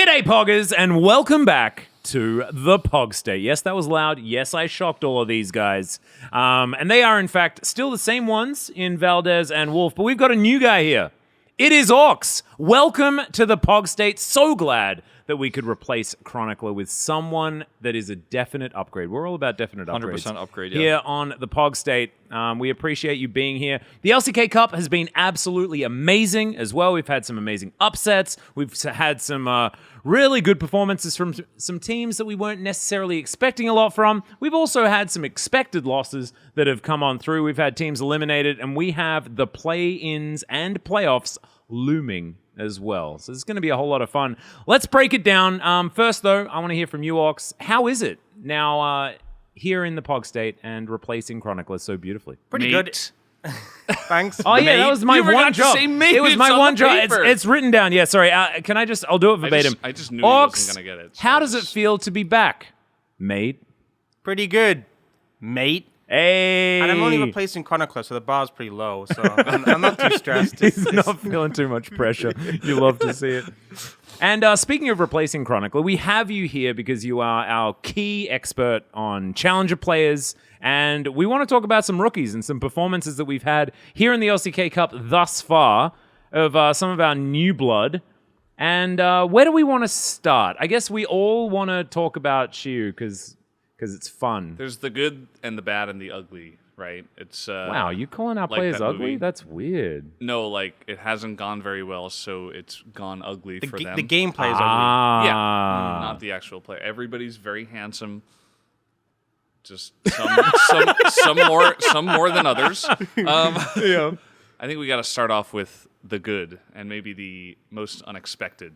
G'day, Poggers, and welcome back to the PogState. Yes, that was loud. Yes, I shocked all of these guys. And they are, in fact, still the same ones in Valdes and Wolf, but we've got a new guy here. It is Ox. Welcome to the PogState. So glad that we could replace Chronicler with someone that is a definite upgrade. We're all about definite upgrades. 100% upgrade, yeah. Here on the PogState. We appreciate you being here. The LCK Cup has been absolutely amazing as well. We've had some amazing upsets. We've had some really good performances from some teams that we weren't necessarily expecting a lot from. We've also had some expected losses that have come on through. We've had teams eliminated, and we have the play-ins and playoffs looming as well. So it's going to be a whole lot of fun. Let's break it down. First, though, I want to hear from you, Ox. How is it now here in the PogState and replacing Chronicler so beautifully? Pretty good. Thanks. Oh, yeah, that was my one job. It was my one job. Paper. It's written down. Yeah, sorry. Can I just, I'll do it verbatim. I just knew Ox, he wasn't going to get it. So how does it feel to be back, mate? Pretty good, mate. Hey. And I'm only replacing Chronicler, so the bar's pretty low, so I'm not too stressed. He's not feeling too much pressure. You love to see it. And speaking of replacing Chronicler, we have you here because you are our key expert on Challenger players, and we want to talk about some rookies and some performances that we've had here in the LCK Cup thus far of some of our new blood. And where do we want to start? I guess we all want to talk about Shiu because it's fun. There's the good and the bad and the ugly, right? It's wow, you calling our like players that ugly? movie. That's weird. No, like it hasn't gone very well, so it's gone ugly for them. The gameplay is Yeah, Ah. not the actual play. Everybody's very handsome. Just some more than others. Yeah. I think we got to start off with the good and maybe the most unexpected.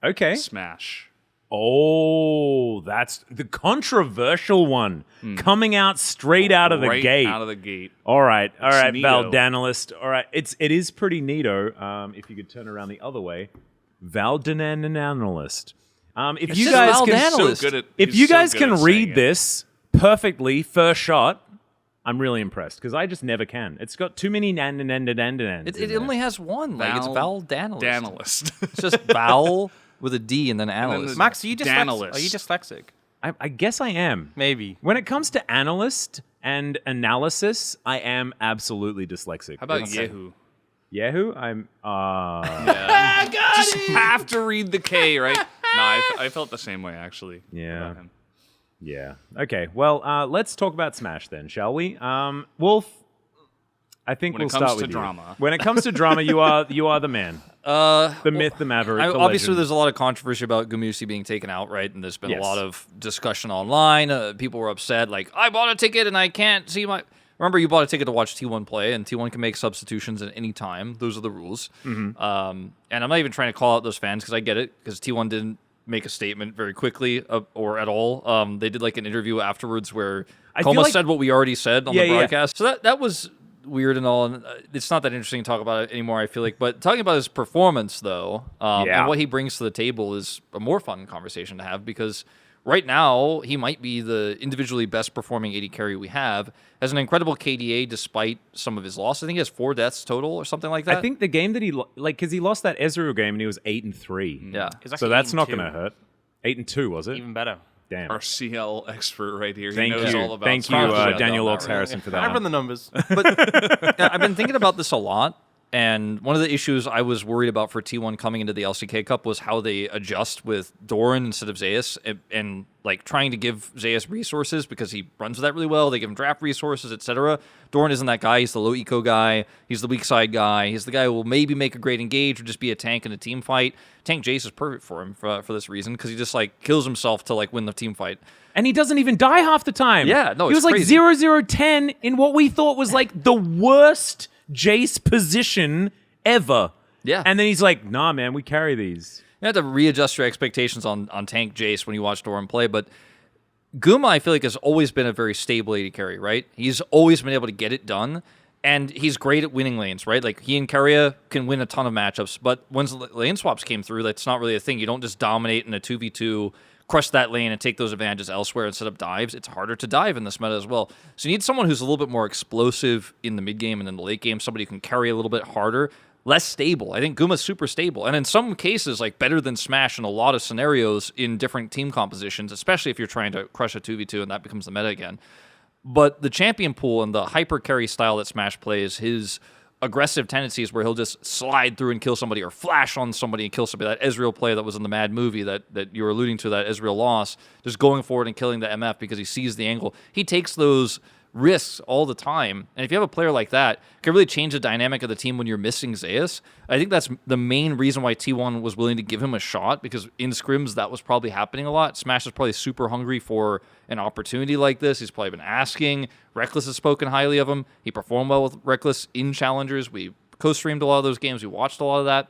Okay. Smash. Oh, that's the controversial one coming out straight out of the Right gate. out of the gate. All right, neato. Valdanalist. All right, it is pretty neato. If you could turn around the other way, Valdanalist. If you just guys Valdanalist. can, So good at- if he's you so guys good can at saying read it. this perfectly first shot, I'm really impressed because I just never can. It's got too many nan. It only has one. Like it's Valdanalist. Danalist. It's just Val with a D and then then analyst. the- Max, are you dyslexic? Danalist. Are you dyslexic? I guess I am. Maybe. When it comes to analyst and analysis, I am absolutely dyslexic. How about It's- Yahoo? Yahoo? I'm Just have to read the K, right? No, I felt the same way actually. Yeah. about him. yeah. Okay. Well, let's talk about Smash then, shall we? Wolf, I think When it we'll comes start to with drama. you. When it comes to drama, you are the man. The myth, the maverick, the Obviously, legend. there's a lot of controversy about Gumusi being taken out, right? And there's been Yes. a lot of discussion online. People were upset, like, I bought a ticket and I can't see my... Remember, you bought a ticket to watch T1 play, and T1 can make substitutions at any time. Those are the rules. And I'm not even trying to call out those fans, because I get it, because T1 didn't make a statement very quickly or at all. They did like an interview afterwards where I feel Coma like- said what we already said on Yeah, the yeah. broadcast. So that was weird and all, and it's not that interesting to talk about it anymore, I feel like. But talking about his performance, though, Yeah. and what he brings to the table is a more fun conversation to have, because right now he might be the individually best performing AD carry we have, has an incredible KDA despite some of his loss. I think he has 4 deaths total or something like that. I think the game that he because he lost that Ezreal game and he was 8-3. Yeah. It's So actually that's not 8-2. going to hurt. 8-2 was it? Even better. Damn. Our CL expert right here. Thank he knows you, all about thank you, Smash. Daniel that, Ox right? Harrison for that. I one. run the numbers. Yeah, I've been thinking about this a lot, and one of the issues I was worried about for T1 coming into the LCK Cup was how they adjust with Doran instead of Zeus, and like trying to give Zeus resources because he runs with that really well. They give him draft resources, etc. Doran isn't that guy. He's the low eco guy. He's the weak side guy. He's the guy who will maybe make a great engage or just be a tank in a team fight. Tank Jace is perfect for him for this reason, because he just like kills himself to like win the team fight. And he doesn't even die half the time. Yeah, no, he it's was like crazy. 0-0-10 in what we thought was like the worst Jace position ever. Yeah. And then he's like, nah, man, we carry these. You have to readjust your expectations on Tank Jace when you watch Doran play, but Guma, I feel like, has always been a very stable AD carry, right? He's always been able to get it done, and he's great at winning lanes, right? Like, he and Keria can win a ton of matchups, but once lane swaps came through, that's not really a thing. You don't just dominate in a 2v2, crush that lane, and take those advantages elsewhere and set up dives. It's harder to dive in this meta as well. So you need someone who's a little bit more explosive in the mid game and in the late game, somebody who can carry a little bit harder. less stable. I think Guma's super stable, and in some cases, like better than Smash in a lot of scenarios in different team compositions, especially if you're trying to crush a 2v2 and that becomes the meta again. But the champion pool and the hyper carry style that Smash plays, his aggressive tendencies where he'll just slide through and kill somebody or flash on somebody and kill somebody. That Ezreal play that was in the Mad movie that you were alluding to, that Ezreal loss, just going forward and killing the MF because he sees the angle. He takes those risks all the time. And if you have a player like that, it can really change the dynamic of the team when you're missing Zeus. I think that's the main reason why T1 was willing to give him a shot, because in scrims that was probably happening a lot. Smash is probably super hungry for an opportunity like this. He's probably been asking. Reckless has spoken highly of him. He performed well with Reckless in Challengers. We co-streamed a lot of those games. We watched a lot of that.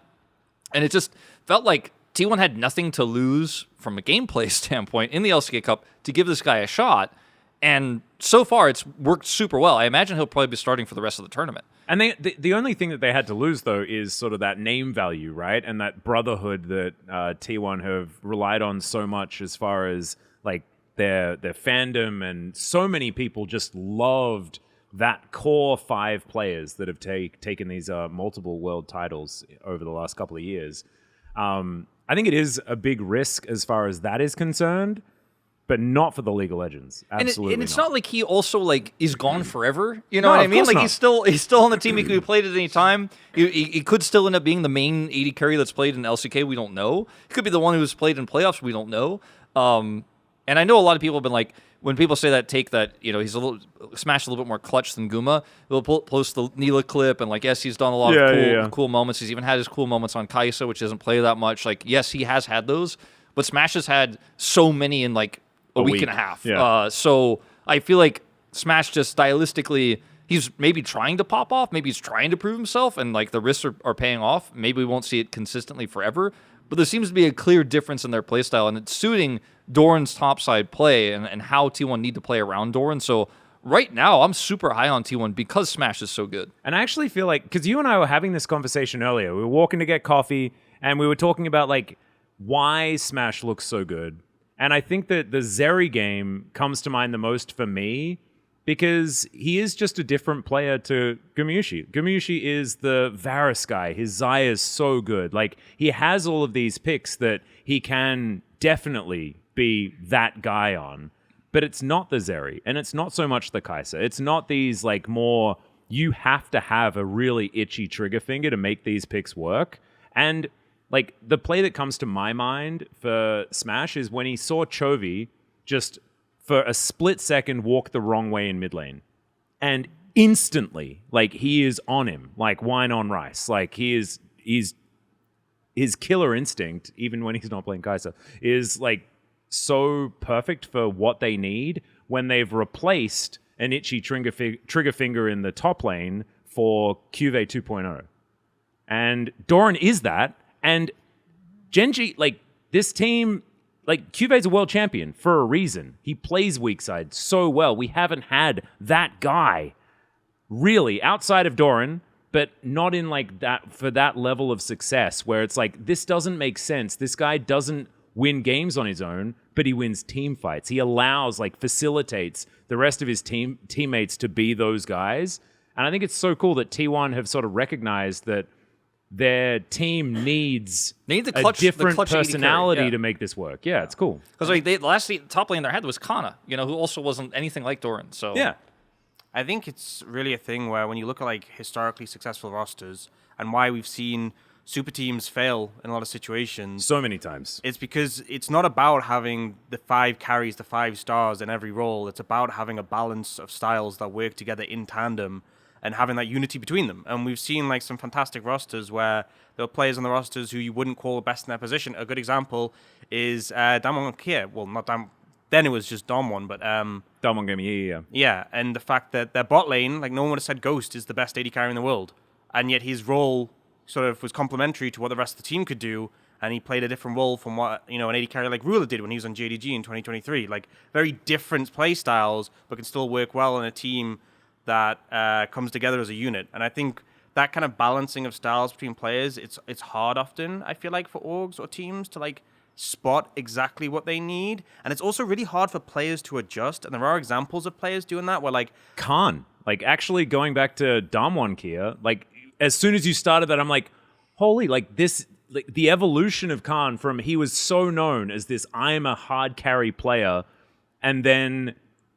And it just felt like T1 had nothing to lose from a gameplay standpoint in the LCK Cup to give this guy a shot. And so far, it's worked super well. I imagine he'll probably be starting for the rest of the tournament. And the only thing that they had to lose, though, is sort of that name value, right? And that brotherhood that T1 have relied on so much as far as like their fandom. And so many people just loved that core 5 players that have taken these multiple world titles over the last couple of years. I think it is a big risk as far as that is concerned. But not for the League of Legends. Absolutely and it's not like he also like is gone forever. You know No, what I of mean? course Like not. he's still on the team. He can be played at any time. He could still end up being the main AD carry that's played in LCK. We don't know. He could be the one who's played in playoffs. We don't know. And I know a lot of people have been like, when people say that take that, you know, he's Smash a little bit more clutch than Guma, they'll post the Neela clip and like, yes, he's done a lot of cool moments. He's even had his cool moments on Kai'Sa, which doesn't play that much. Like, yes, he has had those, but Smash has had so many in like a week and a half. Yeah. So I feel like Smash just stylistically, he's maybe trying to pop off, maybe he's trying to prove himself, and like the risks are paying off. Maybe we won't see it consistently forever, but there seems to be a clear difference in their play style, and it's suiting Doran's topside play and how T1 need to play around Doran. So right now, I'm super high on T1 because Smash is so good. And I actually feel like, because you and I were having this conversation earlier, we were walking to get coffee, and we were talking about like why Smash looks so good. And I think that the Zeri game comes to mind the most for me because he is just a different player to Gumushi. Gumushi is the Varus guy. His Xayah is so good. Like, he has all of these picks that he can definitely be that guy on. But it's not the Zeri, and it's not so much the Kai'Sa. It's not these, like, more, you have to have a really itchy trigger finger to make these picks work. And like, the play that comes to my mind for Smash is when he saw Chovy just for a split second walk the wrong way in mid lane. And instantly, like, he is on him, like wine on rice. Like, he's his killer instinct, even when he's not playing Kai'Sa, is like so perfect for what they need when they've replaced an itchy trigger finger in the top lane for QV 2.0. And Doran is that. And Genji, like, this team, like, Cuve's a world champion for a reason. He plays weak side so well. We haven't had that guy, really, outside of Doran, but not in, like, that, for that level of success, where it's like, this doesn't make sense. This guy doesn't win games on his own, but he wins team fights. He allows, like, facilitates the rest of his teammates to be those guys. And I think it's so cool that T1 have sort of recognized that their team needs a different clutch personality 80 carry, to make this work. Yeah, it's cool. Because like the last top lane they had was Kana, you know, who also wasn't anything like Doran. So Yeah. I think it's really a thing where when you look at like historically successful rosters and why we've seen super teams fail in a lot of situations, So many times. it's because it's not about having the 5 carries, the 5 stars in every role. It's about having a balance of styles that work together in tandem and having that unity between them. And we've seen like some fantastic rosters where there are players on the rosters who you wouldn't call the best in their position. A good example is Damwon Kia. Well, not Dam. Then it was just Damwon, but Damwon Gaming, yeah. yeah. And the fact that their bot lane, like no one would have said Ghost is the best AD carry in the world, and yet his role sort of was complementary to what the rest of the team could do, and he played a different role from what, you know, an AD carry like Ruler did when he was on JDG in 2023. Like very different play styles, but can still work well in a team that comes together as a unit. And I think that kind of balancing of styles between players, it's hard often, I feel like, for orgs or teams to like spot exactly what they need. And it's also really hard for players to adjust. And there are examples of players doing that where like Khan. Like, actually going back to Damwon Kia, like, as soon as you started that, I'm like, holy, like, this, like, the evolution of Khan from he was so known as this, I'm a hard carry player, and then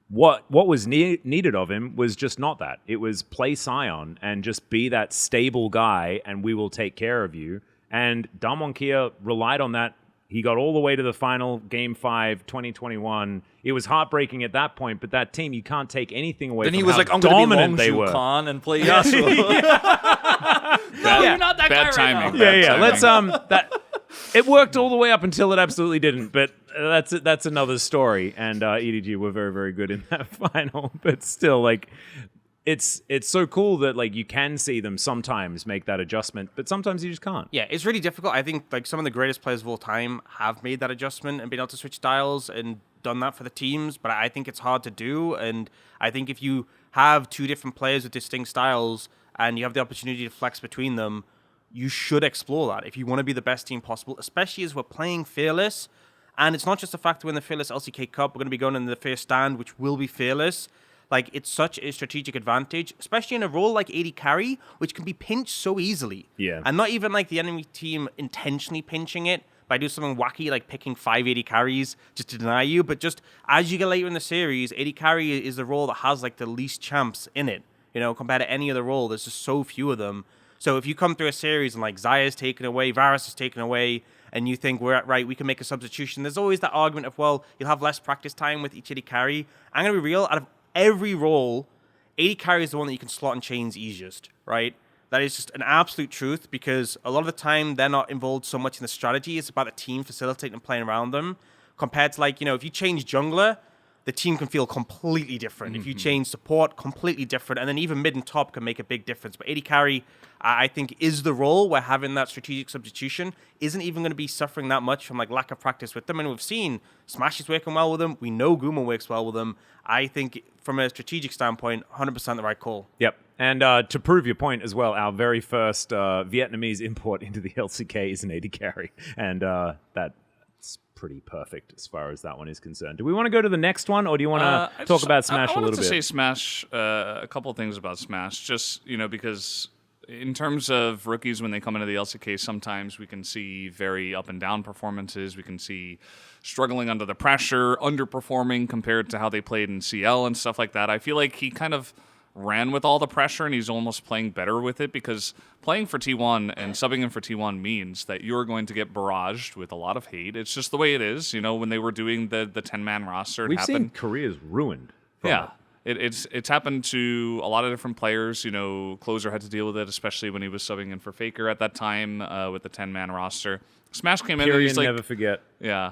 what was needed of him was just not that. It was play Scion and just be that stable guy, and we will take care of you. And Damwon Kia relied on that. He got all the way to the final, Game 5, 2021. It was heartbreaking at that point, but that team, you can't take anything away Then from he was how like, I'm going to dominant be they Longshu were. Khan and play Yasuo. Bad, not that bad guy right timing. now. bad Yeah. timing. Let's it worked all the way up until it absolutely didn't, but that's another story. And EDG were very, very good in that final, but still, like, it's so cool that, like, you can see them sometimes make that adjustment, but sometimes you just can't. Yeah, it's really difficult. I think like some of the greatest players of all time have made that adjustment and been able to switch styles and done that for the teams, but I think it's hard to do. And I think if you have two different players with distinct styles and you have the opportunity to flex between them, you should explore that if you want to be the best team possible, especially as we're playing Fearless. And it's not just the fact that we're in the Fearless LCK Cup, we're going to be going in the first stand, which will be Fearless. Like, it's such a strategic advantage, especially in a role like AD carry, which can be pinched so easily. Yeah. And not even like the enemy team intentionally pinching it by doing something wacky like picking 5 AD carries just to deny you, but just as you get later in the series, AD carry is the role that has like the least champs in it. You know, compared to any other role, there's just so few of them. So if you come through a series and like Zaya's taken away, Varus is taken away, and you think we're right, we can make a substitution, there's always that argument of, well, you'll have less practice time with each AD carry. I'm going to be real, out of every role, AD carry is the one that you can slot and chains easiest, right? That is just an absolute truth, because a lot of the time they're not involved so much in the strategy. It's about the team facilitating and playing around them. Compared to, like, you know, if you change jungler, the team can feel completely different. If you change support, completely different. And then even mid and top can make a big difference. But AD carry, I think, is the role where having that strategic substitution isn't even going to be suffering that much from like lack of practice with them. And we've seen Smash is working well with them. We know Guma works well with them. I think from a strategic standpoint, 100% the right call. Yep. And to prove your point as well, our very first Vietnamese import into the LCK is an AD carry. And that's pretty perfect as far as that one is concerned. Do we want to go to the next one, or do you want to talk about Smash a little bit? I wanted to say Smash, a couple of things about Smash, just, you know, because in terms of rookies when they come into the LCK, sometimes we can see very up and down performances. We can see struggling under the pressure, underperforming compared to how they played in CL and stuff like that. I feel like he kind of ran with all the pressure, and he's almost playing better with it, because playing for T1 and subbing in for T1 means that you're going to get barraged with a lot of hate. It's just the way it is. You know, when they were doing the 10-man roster, We've seen careers ruined from it. It's happened to a lot of different players. You know, Closer had to deal with it, especially when he was subbing in for Faker at that time with the 10-man roster. Smash came in and he's like, never forget. Yeah.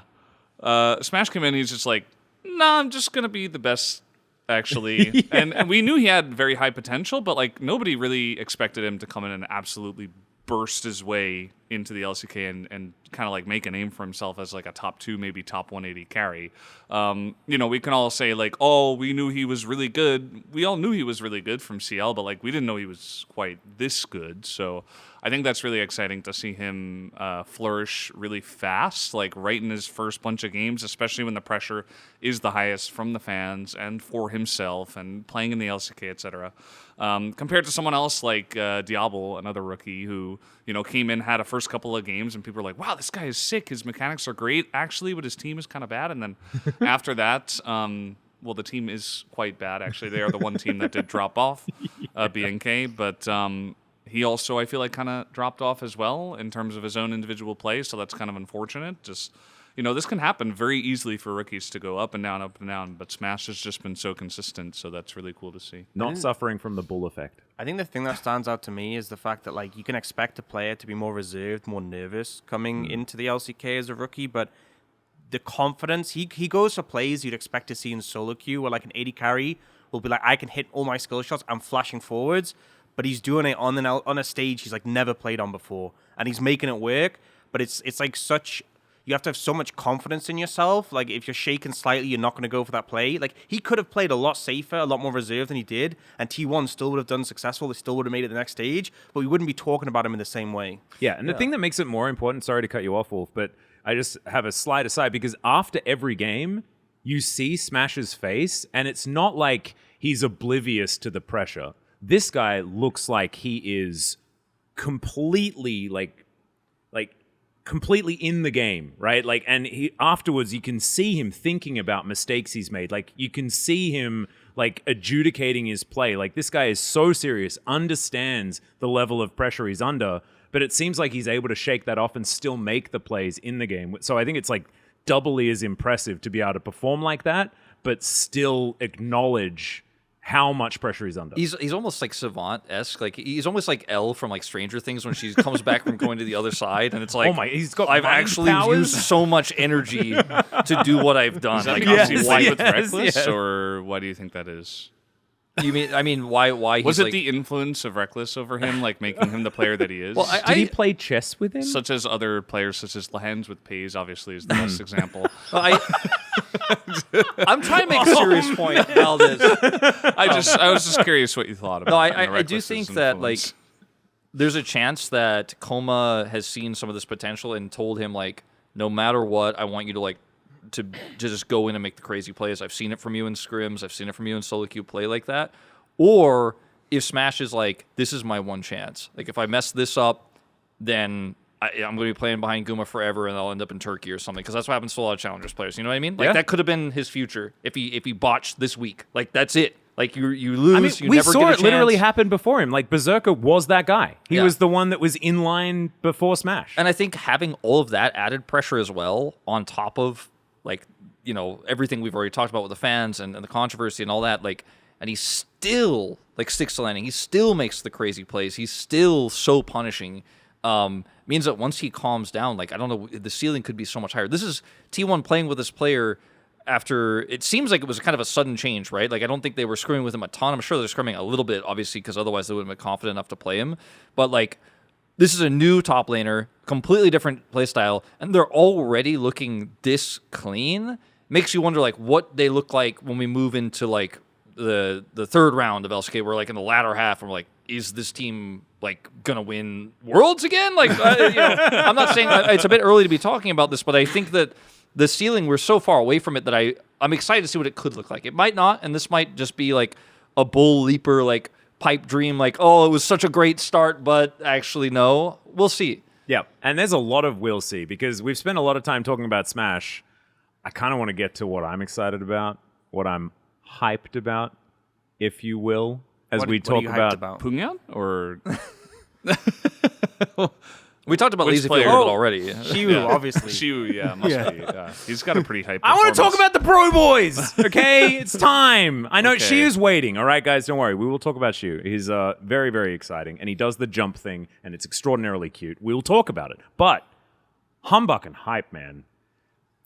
Smash came in and he's just like, nah, I'm just going to be the best, actually. And we knew he had very high potential, but like nobody really expected him to come in and absolutely burst his way into the LCK and kind of like make a name for himself as like a top 2, maybe top 180 carry. You know, we can all say like, oh, we knew he was really good. We all knew he was really good from CL, but like we didn't know he was quite this good. So I think that's really exciting to see him flourish really fast, like right in his first bunch of games, especially when the pressure is the highest from the fans and for himself and playing in the LCK, etc. Compared to someone else like Diablo, another rookie who, you know, came in, had a first couple of games, and people were like, wow, this guy is sick. His mechanics are great, actually, but his team is kind of bad. And then after that, well, the team is quite bad, actually. They are the one team that did drop off, BNK, but he also, I feel like, kind of dropped off as well in terms of his own individual play, so that's kind of unfortunate. Just, you know, this can happen very easily for rookies to go up and down, but Smash has just been so consistent, so that's really cool to see. Not suffering from the bull effect. I think the thing that stands out to me is the fact that like you can expect a player to be more reserved, more nervous coming into the LCK as a rookie, but the confidence, he goes for plays you'd expect to see in solo queue, where like an AD carry will be like, I can hit all my skill shots, I'm flashing forwards, but he's doing it on a stage he's like never played on before, and he's making it work. But it's like such, you have to have so much confidence in yourself. Like if you're shaking slightly, you're not going to go for that play. Like he could have played a lot safer, a lot more reserved than he did, and T1 still would have done successful. They still would have made it the next stage, but we wouldn't be talking about him in the same way. Yeah, and the thing that makes it more important, sorry to cut you off, Wolf, but I just have a slight aside, because after every game, you see Smash's face, and it's not like he's oblivious to the pressure. This guy looks like he is completely like completely in the game, right? Like, and he afterwards you can see him thinking about mistakes he's made. Like, you can see him like adjudicating his play. Like, this guy is so serious, understands the level of pressure he's under, but it seems like he's able to shake that off and still make the plays in the game. So I think it's like doubly as impressive to be able to perform like that, but still acknowledge how much pressure he's under. He's almost like Savant-esque. Like, he's almost like Elle from like Stranger Things when she comes back from going to the other side, and it's like, oh my, he's got I've mind actually powers? used so much energy to do what I've done. Is that Like, because yes, he played with yes, Reckless, yes. or why do you think that is? you mean? I mean, why? He's Was it like, the influence of Reckless over him, like making him the player that he is? Well, Did he play chess with him? such as other players, such as Lahens with Pays, obviously is the best example. I'm trying to make a serious point, Valdes. I was just curious what you thought about. No, kind of I do Reckless's think that like influence. there's a chance that Coma has seen some of this potential and told him like, no matter what, I want you to like to just go in and make the crazy plays. I've seen it from you in scrims. I've seen it from you in solo queue play like that. Or if Smash is like, this is my one chance. Like, if I mess this up, then I'm going to be playing behind Guma forever, and I'll end up in Turkey or something. Because that's what happens to a lot of Challengers players. You know what I mean? Like, Yeah. that could have been his future if he botched this week. Like, that's it. Like, you lose. I mean, you we never saw get a it literally chance. happen before him. Like, Berserker was that guy. He Yeah. was the one that was in line before Smash. And I think having all of that added pressure as well, on top of like, you know, everything we've already talked about with the fans and the controversy and all that, like, and he still like sticks to landing. He still makes the crazy plays. He's still so punishing. Means that once he calms down, like, I don't know, the ceiling could be so much higher. This is T1 playing with this player after it seems like it was kind of a sudden change, right? Like, I don't think they were scrimming with him a ton. I'm sure they're scrimming a little bit, obviously, because otherwise they wouldn't have been confident enough to play him. But like, this is a new top laner, completely different playstyle, and they're already looking this clean. Makes you wonder like what they look like when we move into like the third round of LCK. We're like in the latter half, and we're like, is this team like gonna win Worlds again? Like, you know, I'm not saying it's a bit early to be talking about this, but I think that the ceiling, we're so far away from it that I'm excited to see what it could look like. It might not, and this might just be like a bull leaper, like pipe dream, like, oh, it was such a great start, but actually no. We'll see. Yeah, and there's a lot of we'll see, because we've spent a lot of time talking about Smash. I kind of want to get to what I'm excited about, what I'm hyped about, if you will, as What we are talk you hyped about. Pungyan or We talked about Which Lazy player? Field a little bit already. Shiu, obviously. Shiu? Yeah, must be. Yeah. He's got a pretty hype. I want to talk performance. about the Bro Boys, okay? It's time. I know Okay. Shiu's waiting. All right, guys, don't worry. We will talk about Shiu. He's very, very exciting, and he does the jump thing, and it's extraordinarily cute. We'll talk about it. But Humbuck and hype, man.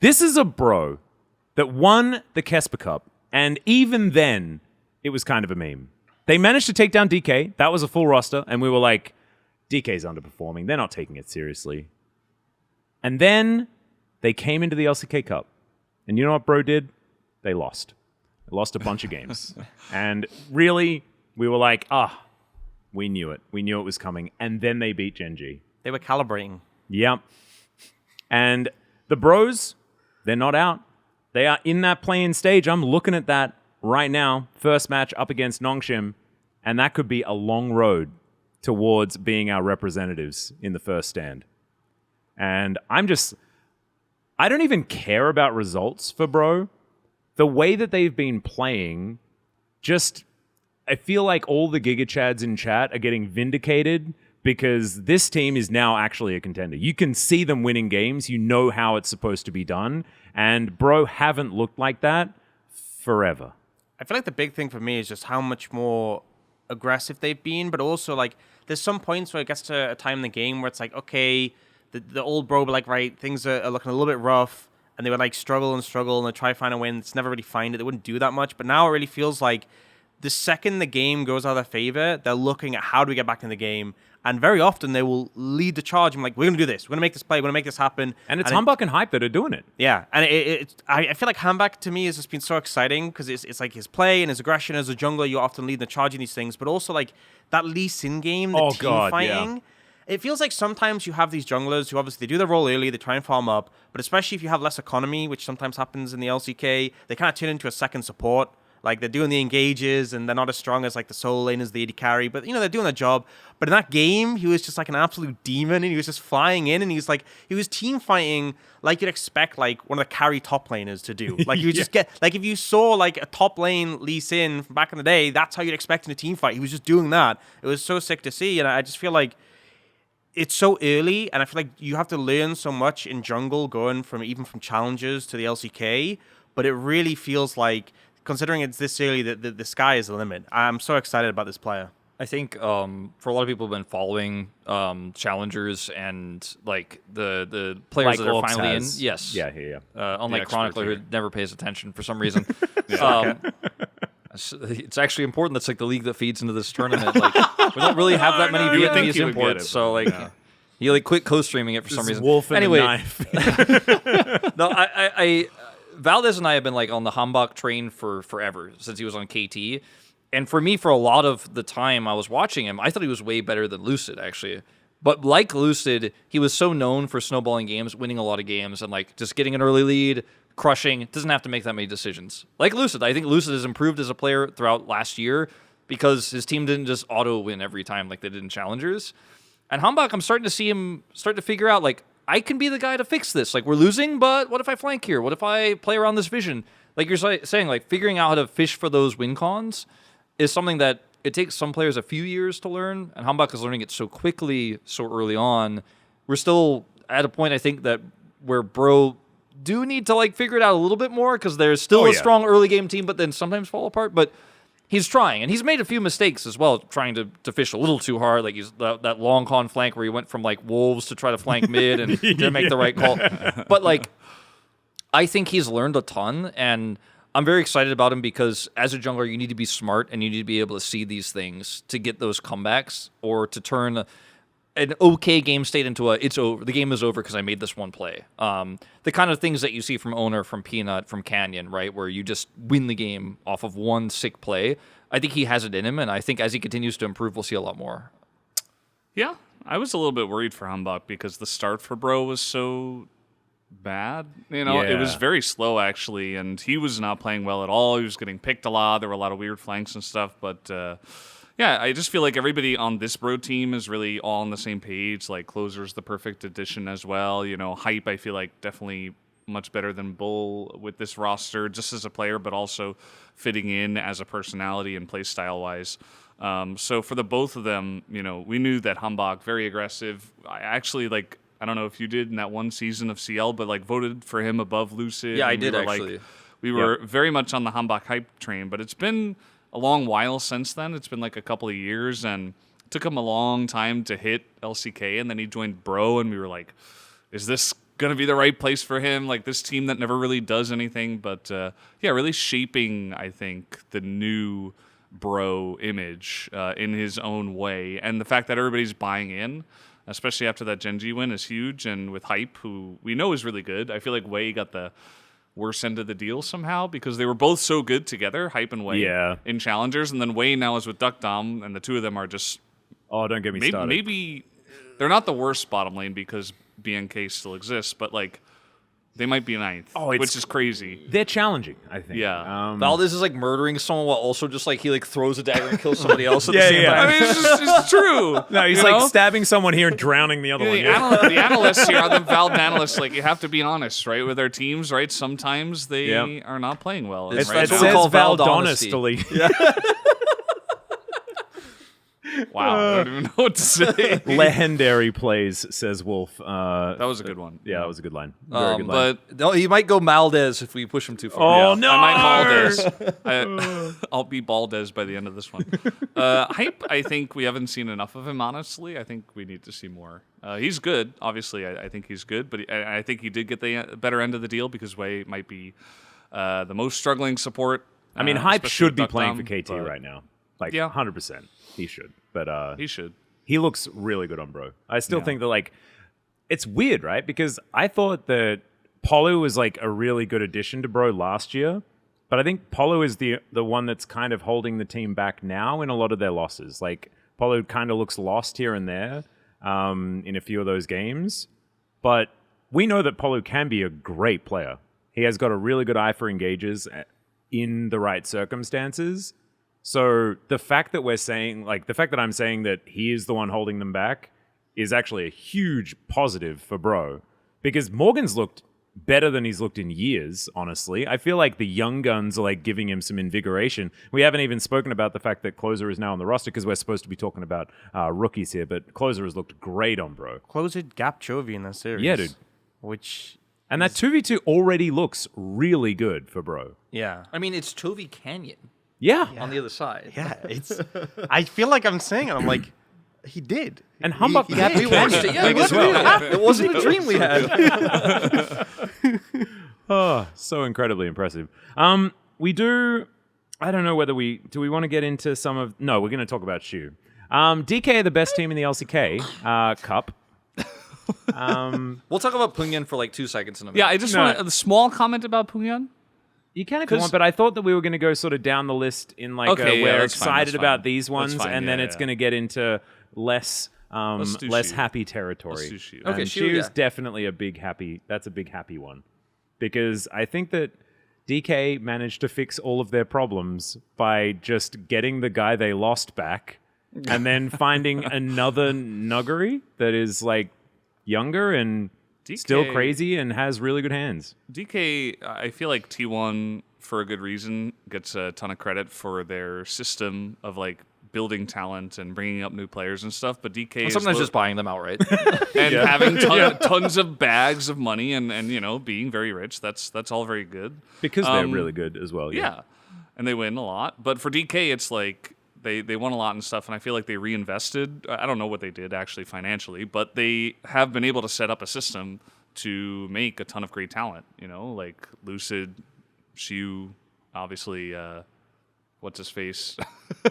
This is a bro that won the Kesper Cup, and even then, it was kind of a meme. They managed to take down DK. That was a full roster, and we were like, DK's underperforming. They're not taking it seriously. And then they came into the LCK Cup. And you know what bro did? They lost. They lost a bunch of games. And really, we were like, we knew it. We knew it was coming. And then they beat Gen.G. They were calibrating. Yep. And the bros, they're not out. They are in that play-in stage. I'm looking at that right now. First match up against Nongshim. And that could be a long road towards being our representatives in the first stand. And I don't even care about results for bro. The way that they've been playing, I feel like all the Giga Chads in chat are getting vindicated, because this team is now actually a contender. You can see them winning games. You know how it's supposed to be done. And bro haven't looked like that forever. I feel like the big thing for me is just how much more aggressive they've been, but also like there's some points where it gets to a time in the game where it's like, okay, the old bro, but like, right, things are looking a little bit rough, and they would like struggle and they try to find a win. It's never really find it. They wouldn't do that much, but now it really feels like the second the game goes out of their favor, they're looking at how do we get back in the game, and very often they will lead the charge. I'm like, we're gonna do this. We're gonna make this play. We're gonna make this happen. And it's Humbuck and Hype that are doing it. Yeah, and I feel like Handback to me has just been so exciting because it's like his play and his aggression as a jungler. You often lead the charge in these things, but also like that Lee Sin game, the team fighting. Yeah. It feels like sometimes you have these junglers who obviously they do their role early, they try and farm up, but especially if you have less economy, which sometimes happens in the LCK, they kind of turn into a second support. Like, they're doing the engages, and they're not as strong as, like, the solo laners, the AD carry. But, they're doing their job. But in that game, he was just, like, an absolute demon, and he was just flying in, and he was team fighting like you'd expect, like, one of the carry top laners to do. Like, you would just get, like, if you saw, like, a top lane Lee Sin from back in the day, that's how you'd expect in a team fight. He was just doing that. It was so sick to see, and I just feel like it's so early, and I feel like you have to learn so much in jungle going from challengers to the LCK, but it really feels like, considering it's this early, that the sky is the limit. I'm so excited about this player. I think for a lot of people who've been following challengers and like the players Like that are Orcs finally has. in, yes, Yeah, yeah. unlike expert Chronicler here. who never pays attention for some reason. It's actually important. That's like the league that feeds into this tournament. Like we don't really have that many You would think Vietnamese you would get imports, it, so but like no. he like quit co-streaming it for some This is reason. Wolf and anyway, a knife. no, I Valdes and I have been like on the Hambach train for forever since he was on KT. And for me, for a lot of the time I was watching him, I thought he was way better than Lucid, actually. But like Lucid, he was so known for snowballing games, winning a lot of games, and like just getting an early lead, crushing. Doesn't have to make that many decisions. Like Lucid, I think Lucid has improved as a player throughout last year because his team didn't just auto win every time like they did in Challengers. And Hambach, I'm starting to see him start to figure out, like, I can be the guy to fix this. Like, we're losing, but what if I flank here? What if I play around this vision? Like you're saying, like, figuring out how to fish for those win cons is something that it takes some players a few years to learn, and Hambach is learning it so quickly, so early on. We're still at a point, I think, that where Bro do need to, like, figure it out a little bit more, because there's still a strong early game team, but then sometimes fall apart. But he's trying, and he's made a few mistakes as well, trying to fish a little too hard. Like he's that long con flank where he went from like wolves to try to flank mid and didn't make the right call. But like, I think he's learned a ton, and I'm very excited about him because as a jungler, you need to be smart and you need to be able to see these things to get those comebacks or to turn an okay game state into a it's over. The game is over because I made this one play. The kind of things that you see from Owner, from Peanut, from Canyon, right, where you just win the game off of one sick play. I think he has it in him, and I think as he continues to improve, we'll see a lot more. Yeah, I was a little bit worried for Hambach because the start for Bro was so bad. It was Yeah. very slow actually, and he was not playing well at all. He was getting picked a lot. There were a lot of weird flanks and stuff, but yeah, I just feel like everybody on this Bro team is really all on the same page. Like Closer's the perfect addition as well. Hype, I feel like definitely much better than Bull with this roster, just as a player, but also fitting in as a personality and play style wise. So for the both of them, we knew that Hambach, very aggressive. I actually I don't know if you did in that one season of CL, but voted for him above Lucid. Yeah, I and we did were, actually. We were very much on the Hambach hype train, but it's been a long while since then. It's been like a couple of years, and it took him a long time to hit LCK, and then he joined Bro, and we were like, is this going to be the right place for him? Like this team that never really does anything, but yeah, really shaping, I think, the new Bro image in his own way. And the fact that everybody's buying in, especially after that Genji win, is huge. And with Hype, who we know is really good, I feel like Wei got the worse end of the deal somehow because they were both so good together, Hype and Wei, in Challengers. And then Wei now is with Duck Dom, and the two of them are just... Oh, don't get me started. Maybe they're not the worst bottom lane because BNK still exists, but they might be ninth, which is crazy. They're challenging, I think. Yeah. Valdes is murdering someone while also just he throws a dagger and kills somebody else at the same time. I mean, it's true. No, he's stabbing someone here and drowning the other one. The analysts here, the Valve analysts, you have to be honest, right, with their teams, right? Sometimes they are not playing well. It's- right that's now. what we call Val Valdonesty. Wow, I don't even know what to say. Legendary plays, says Wolf. That was a good one. Yeah, that was a good line. Very good line. But No, he might go Maldes if we push him too far. Oh, yeah, no! I might Baldes. I'll be Baldes by the end of this one. Hype, I think we haven't seen enough of him, honestly. I think we need to see more. He's good, obviously. I think he's good, but I think he did get the better end of the deal because Wei might be the most struggling support. I mean, Hype especially should with be Duck playing Dom, for KT but right now. Yeah. 100%. He should. But He should. he looks really good on Bro. I still think that, it's weird, right? Because I thought that Polu was, a really good addition to Bro last year. But I think Polu is the one that's kind of holding the team back now in a lot of their losses. Polu kind of looks lost here and there in a few of those games. But we know that Polu can be a great player. He has got a really good eye for engages. in the right circumstances. So the fact that I'm saying that he is the one holding them back is actually a huge positive for Bro, because Morgan's looked better than he's looked in years, honestly. I feel like the young guns are like giving him some invigoration. We haven't even spoken about the fact that Closer is now on the roster, because we're supposed to be talking about rookies here, but Closer has looked great on Bro. Closer gapped Chovy in that series. Yeah, dude. And that 2v2 already looks really good for Bro. Yeah. I mean, it's Chovy Canyon Yeah. on the other side. Yeah, it's. I feel like I'm saying it. I'm like, he did. And Humbug He gapped did. We watched it. Yeah, it wasn't real. It wasn't a dream we had. Oh, so incredibly impressive. We do. I don't know whether we want to get into some of. No, we're going to talk about Shu. DK are the best team in the LCK Cup. We'll talk about Punyan for like 2 seconds in a minute. Yeah, I just want a small comment about Punyan. You can if you want, but I thought that we were going to go sort of down the list in like Okay, we're that's fine, excited that's about fine. these ones, That's fine, and then yeah, it's yeah. going to get into less do less Shu. happy territory. Let's do Shu. And Okay, Shu, Shu's yeah. definitely a big happy. That's a big happy one, because I think that DK managed to fix all of their problems by just getting the guy they lost back, and then finding another Nuggery that is like younger and still DK crazy and has really good hands. DK, I feel like T1, for a good reason, gets a ton of credit for their system of like building talent and bringing up new players and stuff. But DK And is sometimes just buying them outright. and having tons of bags of money and you know being very rich. That's all very good. Because they're really good as well. Yeah, and they win a lot. But for DK, it's like they won a lot and stuff, and I feel like they reinvested. I don't know what they did actually financially, but they have been able to set up a system to make a ton of great talent. You know, like Lucid, Shu, obviously. What's his face?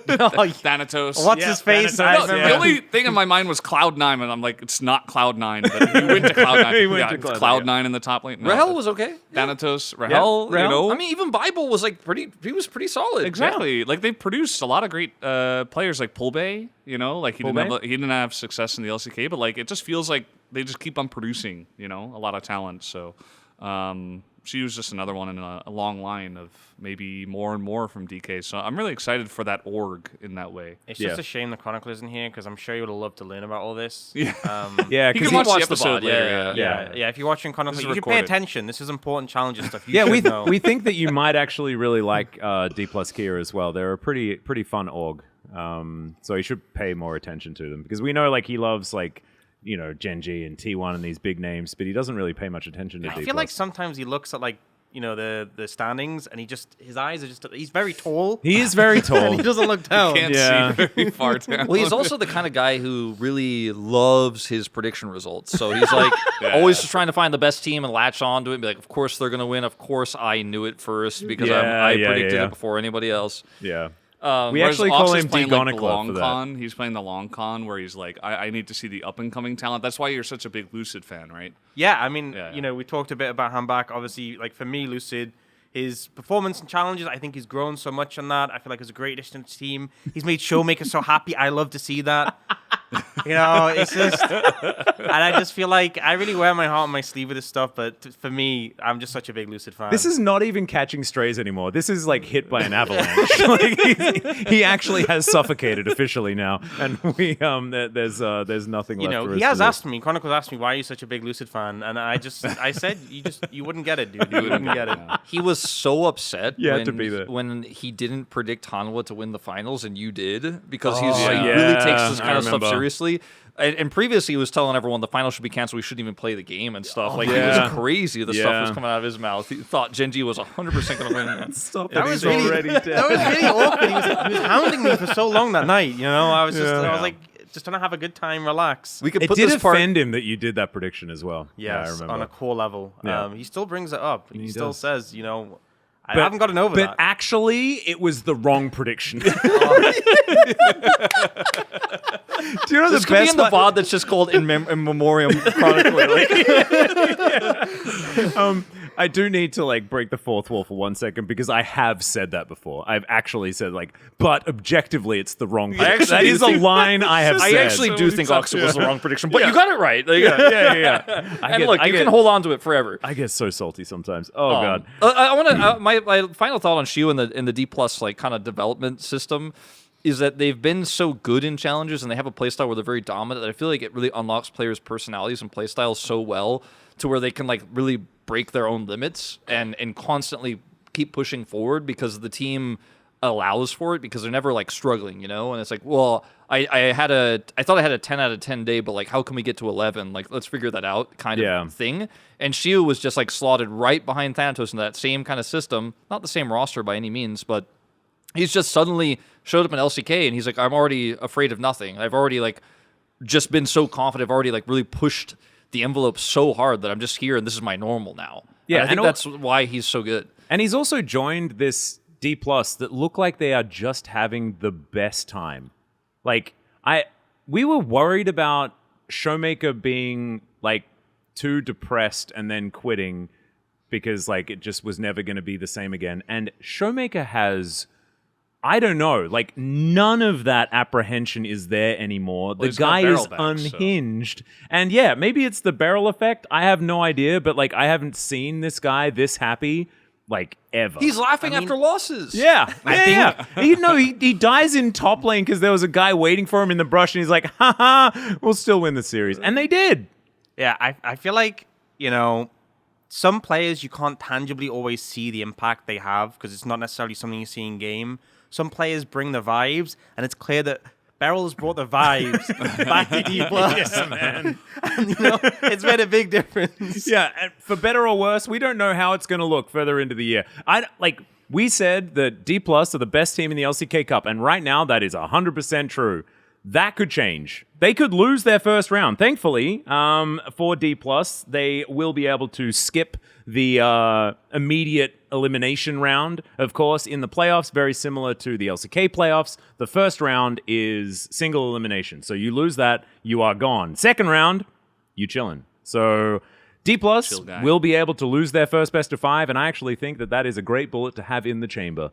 Thanatos. What's his face? Thanatos, I No, remember. the only thing in my mind was Cloud9, and I'm like, it's not Cloud9, but he went to Cloud9. He went yeah, to it's Cloud9, Cloud9 in the top lane. No, Rahel was okay. Thanatos, Rahel, Rahel. you know. I mean, even Bible was like he was pretty solid. Exactly. Like they produced a lot of great players like Pulbay, you know, like he Pulbay? didn't have success in the LCK, but like it just feels like they just keep on producing, you know, a lot of talent. So she was just another one in a long line of maybe more and more from DK. So I'm really excited for that org in that way. It's Yeah. just a shame the Chronicle isn't here, because I'm sure you would have loved to learn about all this. Yeah. Yeah, You because can watch the watched the episode VOD, later. yeah, Yeah. Yeah, if you're watching Chronicle, This is you can pay recorded. attention. This is important challenges stuff. You yeah, should know. we think that you might actually really like D plus Kia as well. They're a pretty fun org. So you should pay more attention to them, because we know like he loves like, you know, Genji and T1 and these big names, but he doesn't really pay much attention to D+. I feel like sometimes he looks at like, you know, the standings, and his eyes are just, he's very tall. he is very And tall. he doesn't look down. Can't Yeah. see very far down. Well, he's also the kind of guy who really loves his prediction results. So he's like always just trying to find the best team and latch on to it and be like, of course they're going to win. Of course I knew it first because I predicted it before anybody else. Yeah. We Whereas actually Ox call is him playing like the Degonic long for that. con. He's playing the long con where he's like, I need to see the up and coming talent. That's why you're such a big Lucid fan, right? Yeah, I mean, Yeah, yeah. you know, we talked a bit about Handback. Obviously, like for me, Lucid, his performance and challenges, I think he's grown so much on that. I feel like it's a great addition to the team. He's made Showmaker so happy. I love to see that. You know, it's just, and I just feel like I really wear my heart on my sleeve with this stuff. But for me, I'm just such a big Lucid fan. This is not even catching strays anymore. This is like hit by an avalanche. Like he actually has suffocated officially now, and we there's nothing you left. know, for he us has to do. asked me. Chronicles asked me, "Why are you such a big Lucid fan?" And I said, you wouldn't get it, dude. You wouldn't get it. He was so upset You had when, to be there. when he didn't predict Hanwha to win the finals and you did, because he yeah. really takes this I kind of stuff remember. seriously. And previously he was telling everyone the final should be canceled, we shouldn't even play the game and stuff. Like yeah. he was crazy, the stuff Yeah. was coming out of his mouth. He thought Genji was 100% going to win. Stop That it, was he's really, already dead. that was really awkward. He was hounding me for so long that night. You know, I was Yeah. like, just trying to have a good time, relax. We could It put did this part offend him that you did that prediction as well. Yeah, I Yes, remember. on a core level. Yeah. He still brings it up. He still does. says, you know, I haven't gotten over but that. actually, it was the wrong prediction. Do you know This the could be best in the part? VOD that's just called In Memoriam Chronically. Like, I do need to like break the fourth wall for 1 second because I have said that before. I've actually said like, but objectively, it's the wrong. actually That is a line I have I said. actually So do many think times, Oxford was the yeah. wrong prediction, but you got it right. Like, yeah. and look, you can hold on to it forever. I get so salty sometimes. Oh god. I want to. My final thought on Shiu in the D plus like kind of development system is that they've been so good in challenges and they have a playstyle where they're very dominant that I feel like it really unlocks players' personalities and playstyles so well to where they can like really break their own limits and constantly keep pushing forward because the team allows for it because they're never like struggling, you know? And it's like, well, I thought I had a 10 out of 10 day, but like how can we get to 11? Like let's figure that out kind of thing. And Shiu was just like slotted right behind Thanatos in that same kind of system, not the same roster by any means, but he's just suddenly showed up in LCK and he's like, I'm already afraid of nothing. I've already like just been so confident. I've already like really pushed the envelope so hard that I'm just here and this is my normal now. Yeah, and I think and that's why he's so good. And he's also joined this D plus that look like they are just having the best time. Like we were worried about Showmaker being like too depressed and then quitting because like it just was never going to be the same again. And Showmaker has, I don't know, like none of that apprehension is there anymore. The he's got guy barrel is back, so. unhinged. And yeah, maybe it's the barrel effect. I have no idea, but like I haven't seen this guy this happy like ever. He's laughing after losses. Yeah, he dies in top lane because there was a guy waiting for him in the brush, and he's like, "Ha, we'll still win the series," and they did. Yeah, I feel like, you know, some players you can't tangibly always see the impact they have because it's not necessarily something you see in game. Some players bring the vibes, and it's clear that Beryl has brought the vibes back to D+. Yes, man. And, you know, it's made a big difference. Yeah, and for better or worse, we don't know how it's going to look further into the year. We said that D+ are the best team in the LCK Cup, and right now that is 100% true. That could change. They could lose their first round. Thankfully, for D+, they will be able to skip the immediate elimination round. Of course, in the playoffs, very similar to the LCK playoffs, the first round is single elimination. So you lose that, you are gone. Second round, you chillin'. So D+ will be able to lose their first best of 5, and I actually think that that is a great bullet to have in the chamber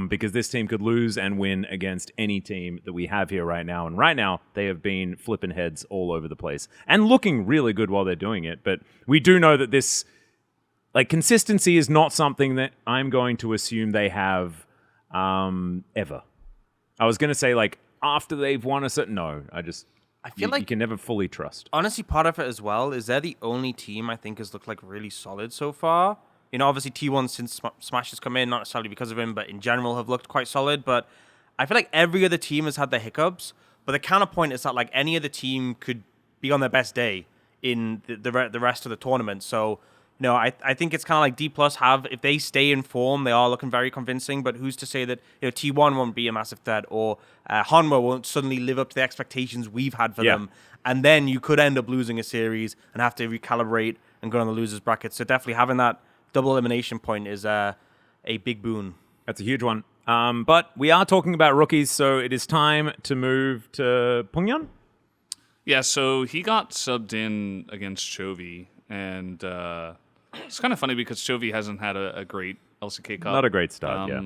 because this team could lose and win against any team that we have here right now. And right now, they have been flipping heads all over the place and looking really good while they're doing it. But we do know that this, like, consistency is not something that I'm going to assume they have ever. I was going to say, like, after they've won a certain... No, I feel like you can never fully trust. Honestly, part of it as well is they're the only team I think has looked like really solid so far. You know, obviously T1 since Smash has come in, not necessarily because of him, but in general have looked quite solid. But I feel like every other team has had their hiccups. But the counterpoint is that like any other team could be on their best day in the rest of the tournament. So, you know, I think it's kind of like D+ have, if they stay in form, they are looking very convincing. But who's to say that, you know, T1 won't be a massive threat or Hanwha won't suddenly live up to the expectations we've had for them. And then you could end up losing a series and have to recalibrate and go on the losers bracket. So definitely having that double elimination point is a big boon. That's a huge one. But we are talking about rookies, so it is time to move to Pungyan. Yeah, so he got subbed in against Chovy, and it's kind of funny because Chovy hasn't had a great LCK Cup. Not a great start, yeah.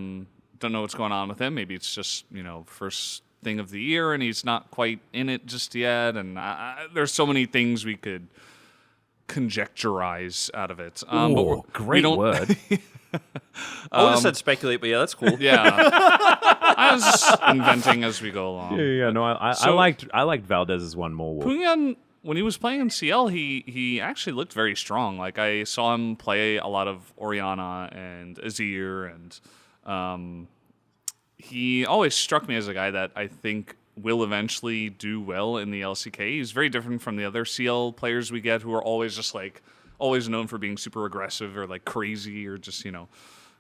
Don't know what's going on with him. Maybe it's just, you know, first thing of the year, and he's not quite in it just yet. And there's so many things we could conjecturize out of it. Ooh, great word. I would have said speculate, but yeah, that's cool. Yeah. I was just inventing as we go along. Yeah. No, I liked Valdes' one more. Pungyan, when he was playing in CL, he actually looked very strong. Like I saw him play a lot of Orianna and Azir, and he always struck me as a guy that I think will eventually do well in the LCK. He's very different from the other CL players we get who are always just like always known for being super aggressive or like crazy or just, you know,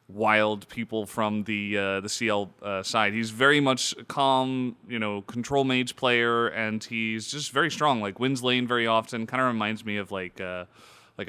wild people from the CL side. He's very much a calm, you know, control mage player, and he's just very strong. Like wins lane very often. Kind of reminds me of like a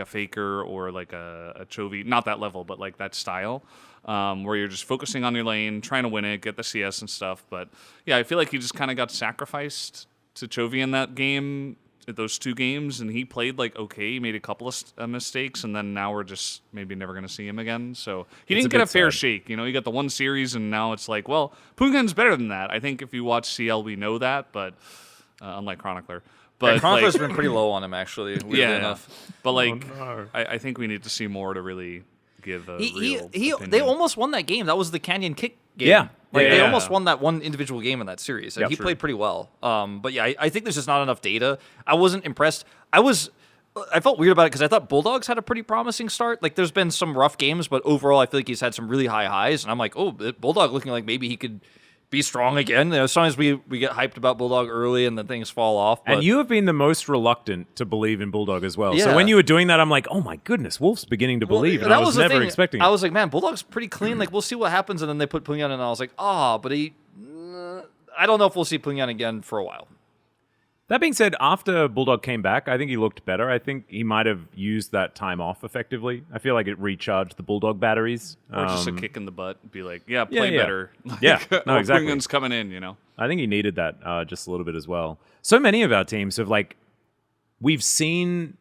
Faker or like a Chovy. Not that level, but like that style. Where you're just focusing on your lane, trying to win it, get the CS and stuff. But yeah, I feel like he just kind of got sacrificed to Chovy in that game those 2 games, and he played like okay. He made a couple of mistakes, and then now we're just maybe never going to see him again. So he It's didn't a get a bit fair sad. shake. You got the one series, and now it's like, well, Pungen's better than that. I think if you watch CL, we know that, but unlike Chronicler. But Chronicler's like, been pretty low on him, actually, weirdly enough. But like, no. I think we need to see more to really give a real They opinion. almost won that game. That was the Canyon Kick game. Yeah. Like, they Yeah. almost won that one individual game in that series, and Yeah, he true. played pretty well. But yeah, I think there's just not enough data. I wasn't impressed. I felt weird about it because I thought Bulldogs had a pretty promising start. Like, there's been some rough games, but overall, I feel like he's had some really high highs, and I'm like, oh, Bulldog looking like maybe he could be strong again. Sometimes we get hyped about Bulldog early, and then things fall off. But And you have been the most reluctant to believe in Bulldog as well. So Yeah. when you were doing that, I'm like, oh my goodness, Wolf's beginning to believe, and I was the never thing. expecting I it. was like, man, Bulldog's pretty clean. Like, we'll see what happens. And then they put Punyan, and I was like, but I don't know if we'll see Punyan again for a while. That being said, after Bulldog came back, I think he looked better. I think he might have used that time off effectively. I feel like it recharged the Bulldog batteries. or just a kick in the butt. Be like, yeah, play yeah. better. Yeah, no, or exactly. Pungen's coming in. I think he needed that just a little bit as well. So many of our teams have we've seen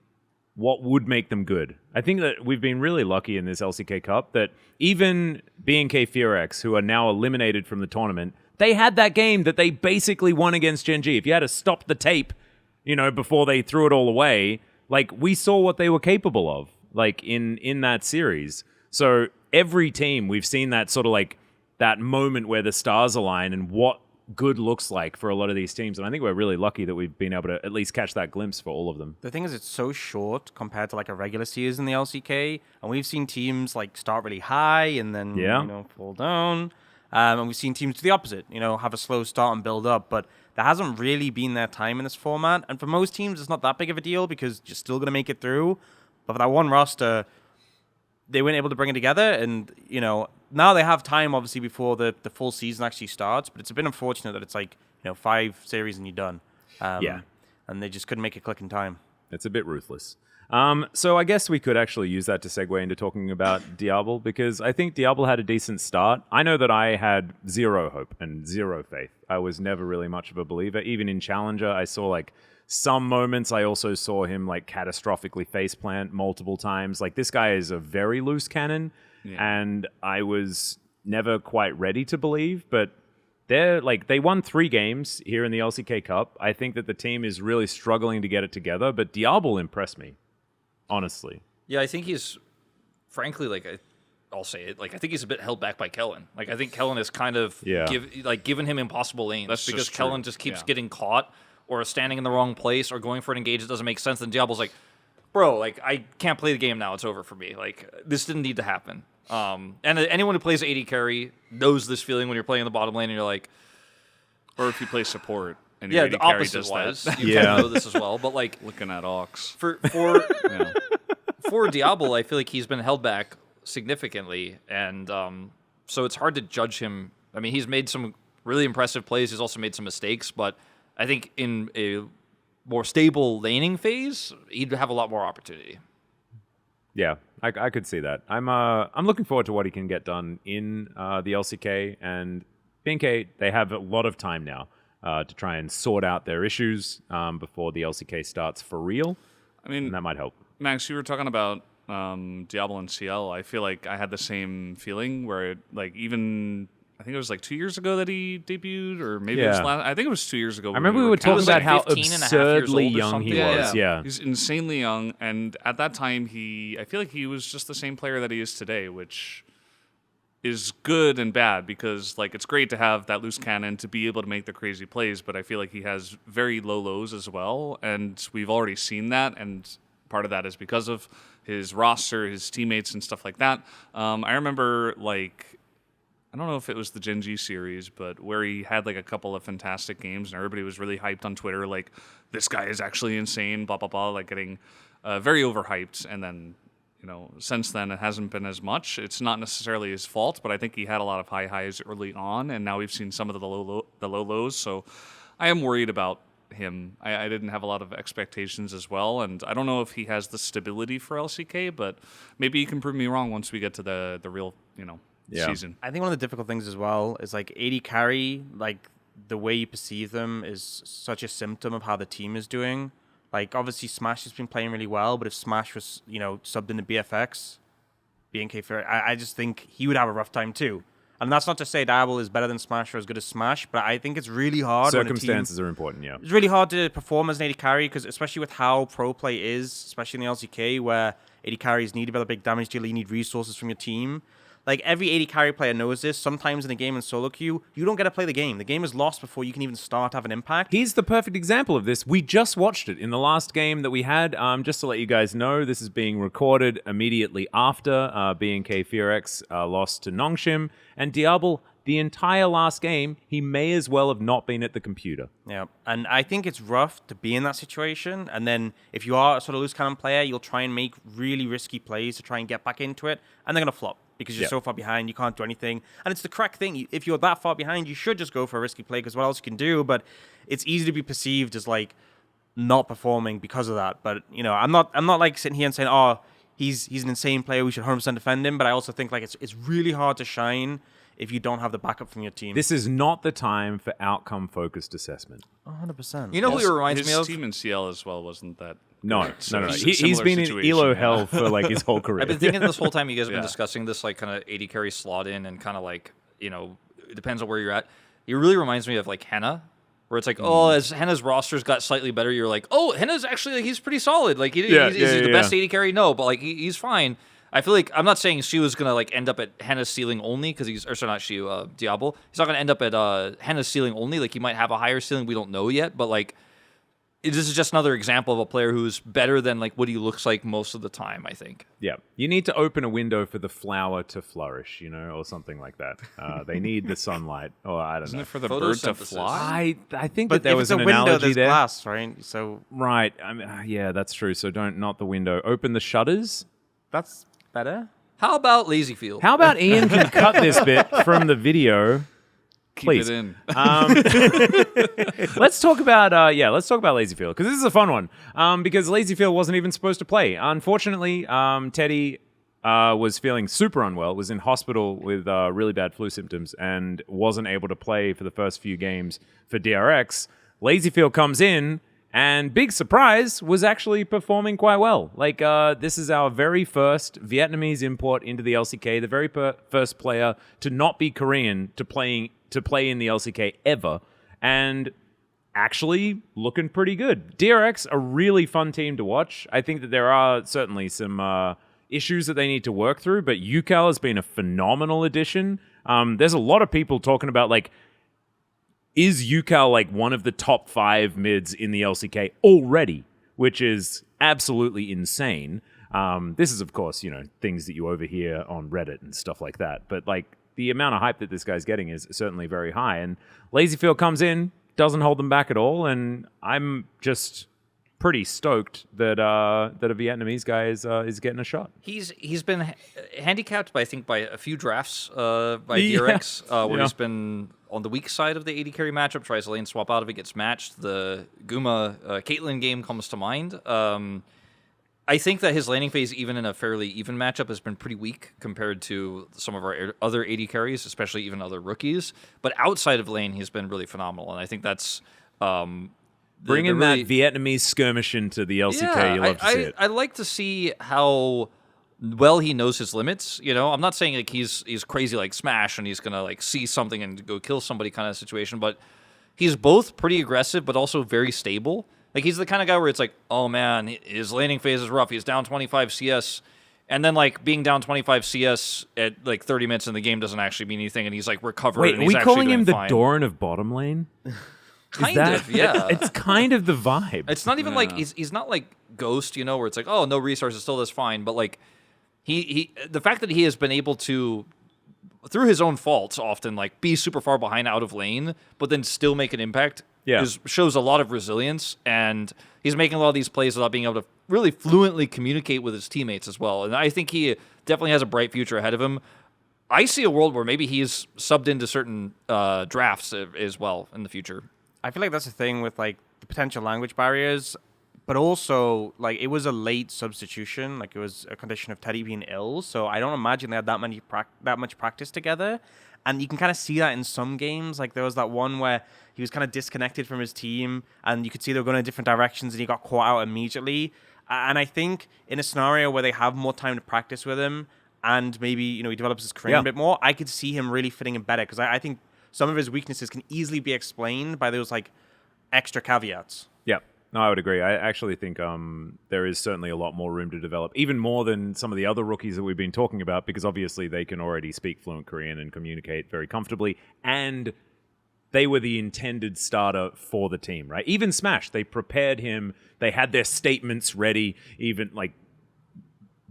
what would make them good. I think that we've been really lucky in this LCK Cup that even B&K Furex, who are now eliminated from the tournament, they had that game that they basically won against Gen G. If you had to stop the tape, before they threw it all away, we saw what they were capable of, in that series. So every team, we've seen that sort of that moment where the stars align and what good looks like for a lot of these teams. And I think we're really lucky that we've been able to at least catch that glimpse for all of them. The thing is, it's so short compared to a regular series in the LCK, and we've seen teams start really high and then fall down. And we've seen teams do the opposite, have a slow start and build up. But there hasn't really been their time in this format. And for most teams, it's not that big of a deal because you're still going to make it through. But for that one roster, they weren't able to bring it together. And, now they have time, obviously, before the full season actually starts. But it's a bit unfortunate that it's 5 series and you're done. Yeah. And they just couldn't make it click in time. It's a bit ruthless. So I guess we could actually use that to segue into talking about Diablo, because I think Diablo had a decent start. I know that I had zero hope and zero faith. I was never really much of a believer. Even in Challenger, I saw some moments. I also saw him catastrophically faceplant multiple times. This guy is a very loose cannon, and I was never quite ready to believe, but they won 3 games here in the LCK Cup. I think that the team is really struggling to get it together, but Diablo impressed me. Honestly. Yeah, I think he's, frankly, I'll say it, I think he's a bit held back by Kellen. I think Kellen has kind of given him impossible lanes. That's because just true. Kellen just keeps Yeah. getting caught or standing in the wrong place or going for an engage that doesn't make sense. Then Diablo's like, bro, I can't play the game now. It's over for me. This didn't need to happen. And anyone who plays AD carry knows this feeling when you're playing the bottom lane and you're like, Or if you play support and yeah, your the AD carry opposite does was. that. You kind of know this as well. But Looking at Ox. for Yeah. for Diablo, I feel like he's been held back significantly, and so it's hard to judge him. I mean, he's made some really impressive plays. He's also made some mistakes, but I think in a more stable laning phase, he'd have a lot more opportunity. Yeah, I could see that. I'm looking forward to what he can get done in the LCK, and B&K, they have a lot of time now to try and sort out their issues before the LCK starts for real, I mean, and that might help. Max, you were talking about Diablo and CL. I feel like I had the same feeling where, even I think it was 2 years ago that he debuted, or maybe it was Yeah. I think it was 2 years ago. I remember we were talking was about how 15 and a half years absurdly old or young he something. was. Yeah. He's insanely young, and at that time, I feel like he was just the same player that he is today, which is good and bad because it's great to have that loose cannon to be able to make the crazy plays, but I feel like he has very low lows as well, and we've already seen that, and part of that is because of his roster, his teammates, and stuff like that. I remember I don't know if it was the Gen G series, but where he had a couple of fantastic games, and everybody was really hyped on Twitter, this guy is actually insane, blah blah blah, getting very overhyped, and then. Since then, it hasn't been as much. It's not necessarily his fault, but I think he had a lot of high highs early on, and now we've seen some of the low lows. So I am worried about him. I didn't have a lot of expectations as well, and I don't know if he has the stability for LCK, but maybe he can prove me wrong once we get to the real, season. I think one of the difficult things as well is AD carry, the way you perceive them is such a symptom of how the team is doing. Like, obviously, Smash has been playing really well, but if Smash was, subbed into BFX, BNK Fury, I just think he would have a rough time too. And that's not to say Diablo is better than Smash or as good as Smash, but I think it's really hard. Circumstances are important, yeah. It's really hard to perform as an AD carry, because especially with how pro play is, especially in the LCK, where AD carries need to be a big damage dealer, you need resources from your team. Like, every AD carry player knows this. Sometimes in a game in solo queue, you don't get to play the game. The game is lost before you can even start to have an impact. He's the perfect example of this. We just watched it in the last game that we had. Just to let you guys know, this is being recorded immediately after BNK Furex lost to Nongshim. And Diablo, the entire last game, he may as well have not been at the computer. Yeah, and I think it's rough to be in that situation. And then if you are a sort of loose cannon player, you'll try and make really risky plays to try and get back into it, and they're going to flop. Because you're so far behind, you can't do anything. And it's the correct thing. If you're that far behind, you should just go for a risky play, because what else you can do? But it's easy to be perceived as, like, not performing because of that. But, I'm not like sitting here and saying, oh, he's an insane player, we should 100% defend him. But I also think, like, it's really hard to shine if you don't have the backup from your team. This is not the time for outcome-focused assessment. 100%. You know who he reminds me of? His team in CL as well wasn't that. No. He's Similar been in situation, Elo yeah. hell for, like, his whole career. I've been thinking this whole time you guys have been Yeah. discussing this, like, kind of AD carry slot in and kind of like, it depends on where you're at. It really reminds me of, like, Henna, where it's like, oh, as Henna's roster's got slightly better, you're like, oh, Henna's actually, like, he's pretty solid. Like, is he the best AD carry? No, but, like, he's fine. I feel like, I'm not saying she was going to, like, end up at Henna's ceiling only, because Diablo. He's not going to end up at Henna's ceiling only. Like, he might have a higher ceiling, we don't know yet, but, like, this is just another example of a player who's better than, like, what he looks like most of the time, I think. Yeah. You need to open a window for the flower to flourish, or something like that. They need the sunlight, or I don't Isn't know. it for the bird to Photosynthesis. I fly? think But that there if was it's an a window, analogy there's there. glass, right? So Right. I mean, yeah, that's true. So not the window. Open the shutters. that's better. How about Lazy Field? How about Ian can cut this bit from the video? Keep Please. it in. Let's talk about Lazy Field, because this is a fun one. Because Lazy Field wasn't even supposed to play. Unfortunately, Teddy was feeling super unwell, was in hospital with really bad flu symptoms, and wasn't able to play for the first few games for DRX. Lazy Field comes in, and big surprise, was actually performing quite well. Like, this is our very first Vietnamese import into the LCK, the very first player to not be Korean to play in the LCK ever, and actually looking pretty good. DRX, a really fun team to watch. I think that there are certainly some issues that they need to work through, but UCal has been a phenomenal addition. There's a lot of people talking about, like, is UCal, like, one of the top 5 mids in the LCK already, which is absolutely insane. This is, of course, things that you overhear on Reddit and stuff like that, but, like, the amount of hype that this guy's getting is certainly very high. And Lazyfield comes in, doesn't hold them back at all, and I'm just pretty stoked that a Vietnamese guy is getting a shot. He's been handicapped by a few drafts by DRX, where he's been on the weak side of the AD carry matchup, tries to lane swap out of it, gets matched. The Guma Caitlyn game comes to mind. I think that his laning phase, even in a fairly even matchup, has been pretty weak compared to some of our other AD carries, especially even other rookies. But outside of lane, he's been really phenomenal, and I think that's Bringing that Vietnamese skirmish into the LCK, you love to see it. I like to see how well he knows his limits. I'm not saying like he's crazy like Smash and he's gonna like see something and go kill somebody kind of situation, but he's both pretty aggressive but also very stable. Like, he's the kind of guy where it's like, oh man, his laning phase is rough. He's down 25 CS. And then, like, being down 25 CS at, like, 30 minutes in the game doesn't actually mean anything, and he's, like, recovered. Wait, and are he's we actually calling him the fine. Doran of bottom lane? Kind of, yeah. It's kind of the vibe. It's not even like, he's not like Ghost, where it's like, oh, no resources, still this fine. But, like, the fact that he has been able to, through his own faults often, like, be super far behind out of lane, but then still make an impact, shows a lot of resilience, and he's making a lot of these plays without being able to really fluently communicate with his teammates as well. And I think he definitely has a bright future ahead of him. I see a world where maybe he's subbed into certain drafts as well in the future. I feel like that's the thing with, like, the potential language barriers. but also like it was a late substitution. Like it was a condition of Teddy being ill, so I don't imagine they had that much practice together. And you can kind of see that in some games. Like there was that one where he was kind of disconnected from his team, and you could see they were going in different directions, and he got caught out immediately. And I think in a scenario where they have more time to practice with him, and maybe he develops his career a bit more, I could see him really fitting in better, because I think some of his weaknesses can easily be explained by those like extra caveats. Yeah. No, I would agree. I actually think there is certainly a lot more room to develop, even more than some of the other rookies that we've been talking about, because obviously they can already speak fluent Korean and communicate very comfortably, and they were the intended starter for the team, right? Even Smash, they prepared him. They had their statements ready. Even like,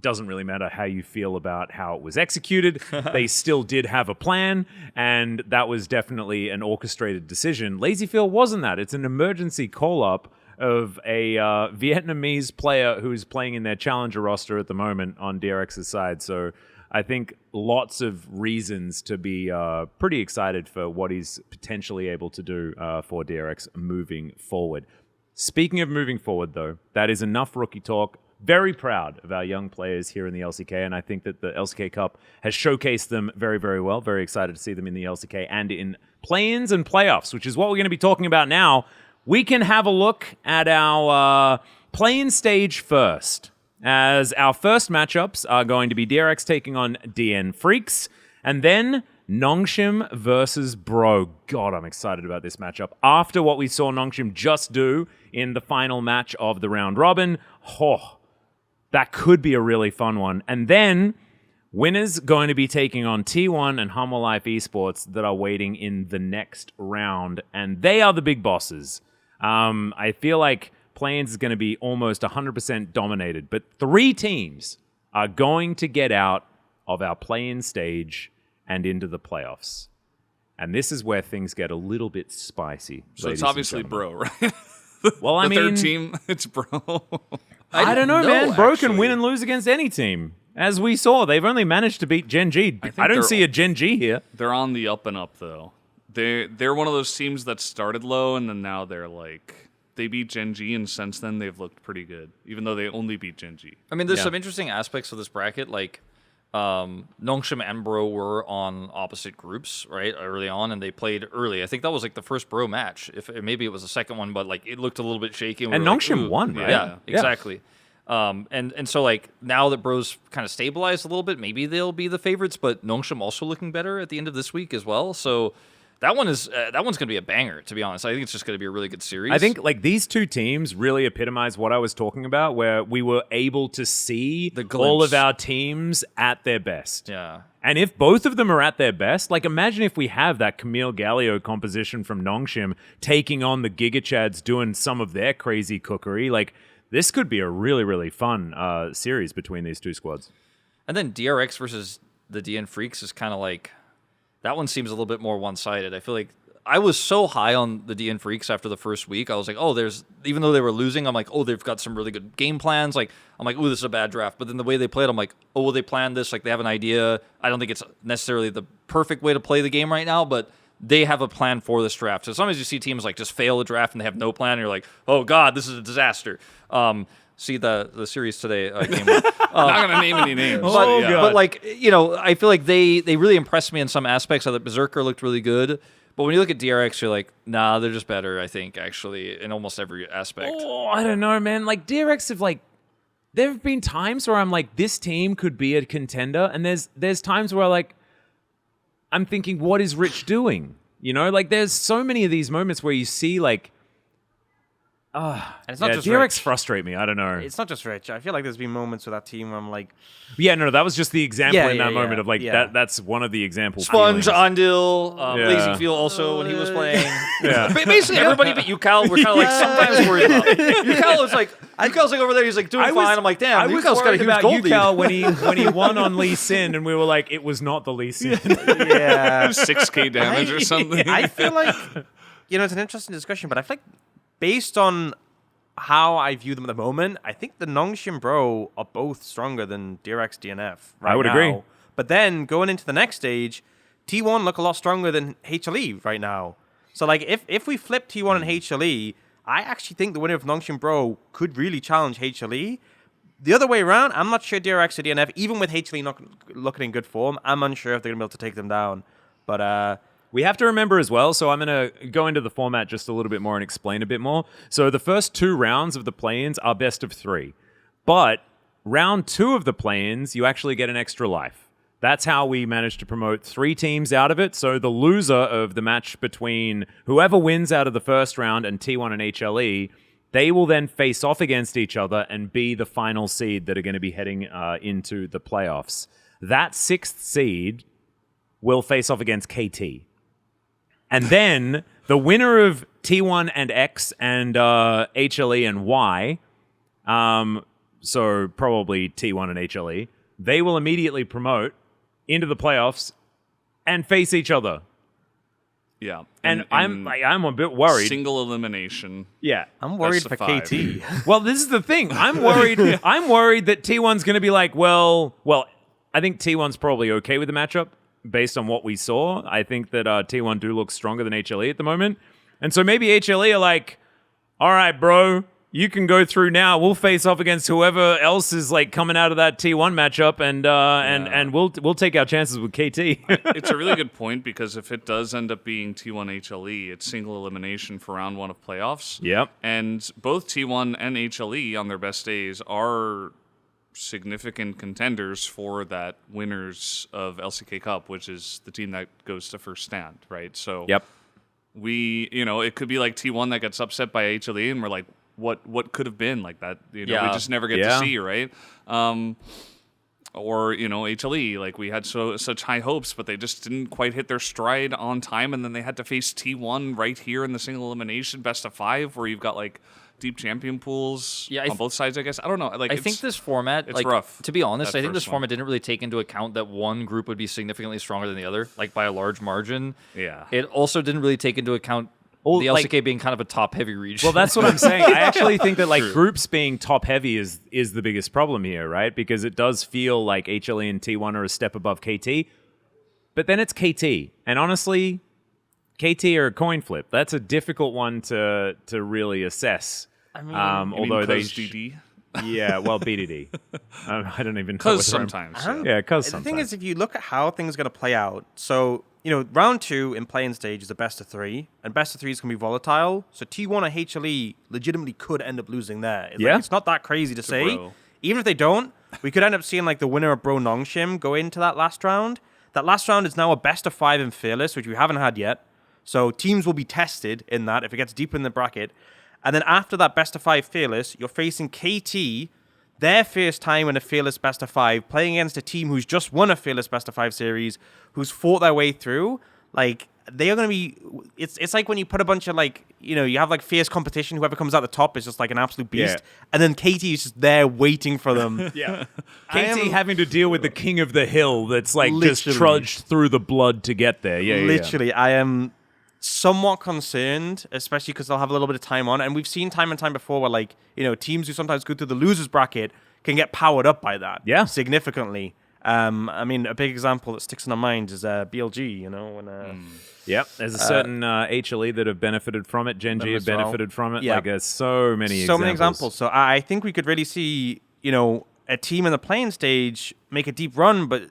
doesn't really matter how you feel about how it was executed. They still did have a plan, and that was definitely an orchestrated decision. Lazyfield wasn't that. It's an emergency call-up of a Vietnamese player who is playing in their challenger roster at the moment on DRX's side. So I think lots of reasons to be pretty excited for what he's potentially able to do for DRX moving forward. Speaking of moving forward, though, that is enough rookie talk. Very proud of our young players here in the LCK, and I think that the LCK Cup has showcased them very, very well. Very excited to see them in the LCK and in play-ins and playoffs, which is what we're going to be talking about now. We can have a look at our play-in stage first, as our first matchups are going to be DRX taking on DN Freaks, and then Nongshim versus Bro. God, I'm excited about this matchup. After what we saw Nongshim just do in the final match of the round robin, that could be a really fun one. And then winners going to be taking on T1 and Humble Life Esports that are waiting in the next round, and they are the big bosses. I feel like play-ins is going to be almost 100% dominated, but 3 teams are going to get out of our play-in stage and into the playoffs. And this is where things get a little bit spicy. So it's obviously Bro, right? Well, I mean, third team, it's Bro. I don't know, man. Bro actually. can win and lose against any team. As we saw, they've only managed to beat Gen G. I don't see a Gen G here. They're on the up and up, though. They're one of those teams that started low, and then now they're like, they beat Gen G, and since then they've looked pretty good, even though they only beat Gen G. I mean, there's some interesting aspects of this bracket, like Nongshim and Bro were on opposite groups, right, early on, and they played early. I think that was like the first Bro match. Maybe it was the second one, but like it looked a little bit shaky. And Nongshim won, right? Yeah, exactly. And so like now that Bro's kind of stabilized a little bit, maybe they'll be the favorites, but Nongshim also looking better at the end of this week as well. So that one's going to be a banger, to be honest. I think it's just going to be a really good series. I think like these two teams really epitomize what I was talking about, where we were able to see all of our teams at their best. Yeah. And if both of them are at their best, like imagine if we have that Camille Gallio composition from Nongshim taking on the Giga Chads doing some of their crazy cookery. Like this could be a really, really fun series between these two squads. And then DRX versus the DN Freaks is kind of like, that one seems a little bit more one-sided. I feel like I was so high on the DN Freaks after the first week. I was like, even though they were losing, I'm like, they've got some really good game plans. Like, I'm like, this is a bad draft. But then the way they played, I'm like, they planned this. Like, they have an idea. I don't think it's necessarily the perfect way to play the game right now, but they have a plan for this draft. So sometimes you see teams like just fail a draft and they have no plan, and you're like, oh God, this is a disaster. See the series today came up. I'm not gonna name any names. But like, I feel like they really impressed me in some aspects. I thought Berserker looked really good. But when you look at DRX, you're like, nah, they're just better, I think, actually, in almost every aspect. Oh, I don't know, man. Like DRX have like, there have been times where I'm like, this team could be a contender, and there's times where like, I'm thinking, what is Rich doing? Like there's so many of these moments where you see like, and it's not just DRX Rich. frustrate me. I don't know. It's not just Rich. I feel like there's been moments with that team where I'm like, that was just the example in that moment of like yeah. that's one of the examples. Sponge, feelings. Andil, Lazyfield also when he was playing. Basically everybody but Yukal were kind of like sometimes worried about. Yukal was like, Yukal's like over there, he's like doing fine. I'm like, damn, I was Yukal's got a worried huge about gold lead. Yukal when he won on Lee Sin, and we were like, it was not the Lee Sin. yeah, 6k damage or something. I feel like, it's an interesting discussion, but I feel like based on how I view them at the moment, I think the Nongshim Bro are both stronger than DRX DNF right I would now. agree. But then going into the next stage, T1 look a lot stronger than HLE right now. So like if we flip T1 and HLE, I actually think the winner of Nongshim Bro could really challenge HLE. The other way around, I'm not sure DRX or DNF, even with HLE not looking in good form, I'm unsure if they're going to be able to take them down. But we have to remember as well, so I'm going to go into the format just a little bit more and explain a bit more. So the first 2 rounds of the play-ins are best of 3. But round 2 of the play-ins, you actually get an extra life. That's how we managed to promote 3 teams out of it. So the loser of the match between whoever wins out of the first round and T1 and HLE, they will then face off against each other and be the final seed that are going to be heading into the playoffs. That 6th seed will face off against KT. And then the winner of T1 and X and HLE and Y, so probably T1 and HLE, they will immediately promote into the playoffs and face each other. Yeah. And I'm a bit worried. Single elimination. Yeah. I'm worried Best for of 5. KT. Well, this is the thing. I'm worried that T1's going to be like, well, I think T1's probably okay with the matchup based on what we saw. I think that T1 do look stronger than HLE at the moment. And so maybe HLE are like, all right, bro, you can go through now. We'll face off against whoever else is like coming out of that T1 matchup, and we'll take our chances with KT. It's a really good point, because if it does end up being T1 HLE, it's single elimination for round 1 of playoffs. Yep. And both T1 and HLE on their best days are significant contenders for that winners of LCK Cup, which is the team that goes to first stand, right? So Yep. it could be like T1 that gets upset by HLE, and we're like, what could have been like that? We just never get to see, right? Or HLE, like we had such high hopes, but they just didn't quite hit their stride on time, and then they had to face T1 right here in the single elimination best of 5, where you've got like deep champion pools on both sides. I guess I don't know. Like I think this format, it's rough. To be honest, I think this first one. format didn't really take into account that one group would be significantly stronger than the other, like by a large margin. Yeah. It also didn't really take into account the LCK being kind of a top-heavy region. Well, that's what I'm saying. I actually think that like groups being top-heavy is the biggest problem here, right? Because it does feel like HLE and T1 are a step above KT, but then it's KT, and honestly, KT are a coin flip. That's a difficult one to really assess. I mean, Although they DD. Yeah, well, BDD. I don't even know. Because sometimes. Yeah, because the sometimes. thing is, if you look at how things are going to play out, so, round 2 in playing stage is a best of 3, and best of 3 is going to be volatile. So T1 or HLE legitimately could end up losing there. It's not that crazy to say. Bro. Even if they don't, we could end up seeing like the winner of Bro Nongshim go into that last round. That last round is now a best of 5 in Fearless, which we haven't had yet. So teams will be tested in that if it gets deep in the bracket. And then after that best of 5 Fearless, you're facing KT, their first time in a Fearless best of 5, playing against a team who's just won a Fearless best of 5 series, who's fought their way through. Like, they are going to be... It's like when you put a bunch of, like, you have, like, fierce competition. Whoever comes out the top is just, like, an absolute beast. Yeah. And then KT is just there waiting for them. Yeah. KT having to deal with the king of the hill that's, like, just Literally. trudged through the blood to get there. Yeah, Literally, I am somewhat concerned, especially because they'll have a little bit of time on. And we've seen time and time before where, like, teams who sometimes go through the losers bracket can get powered up by that. Yeah. Significantly. I mean, a big example that sticks in our minds is BLG, when... Yep, there's a certain HLE that have benefited from it. Gen G have as well. benefited from it. Yeah. Like, there's so many examples. So I think we could really see, a team in the playing stage make a deep run, but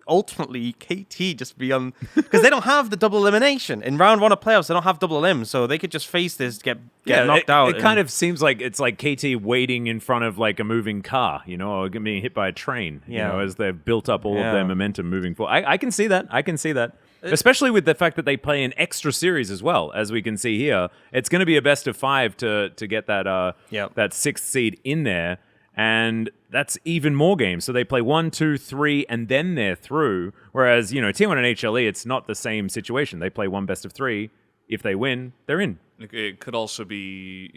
ultimately KT just be on... Because they don't have the double elimination. In round 1 of playoffs, they don't have double elim, so they could just face this, get knocked out. It kind of seems like it's like KT waiting in front of like a moving car, or being hit by a train, as they've built up all of their momentum moving forward. I can see that. Especially with the fact that they play an extra series as well, as we can see here. It's going to be a best of 5 to get that that 6th seed in there, and that's even more games. So they play 1, 2, 3, and then they're through. Whereas T1 and HLE, it's not the same situation. They play 1 best of 3. If they win, they're in. It could also be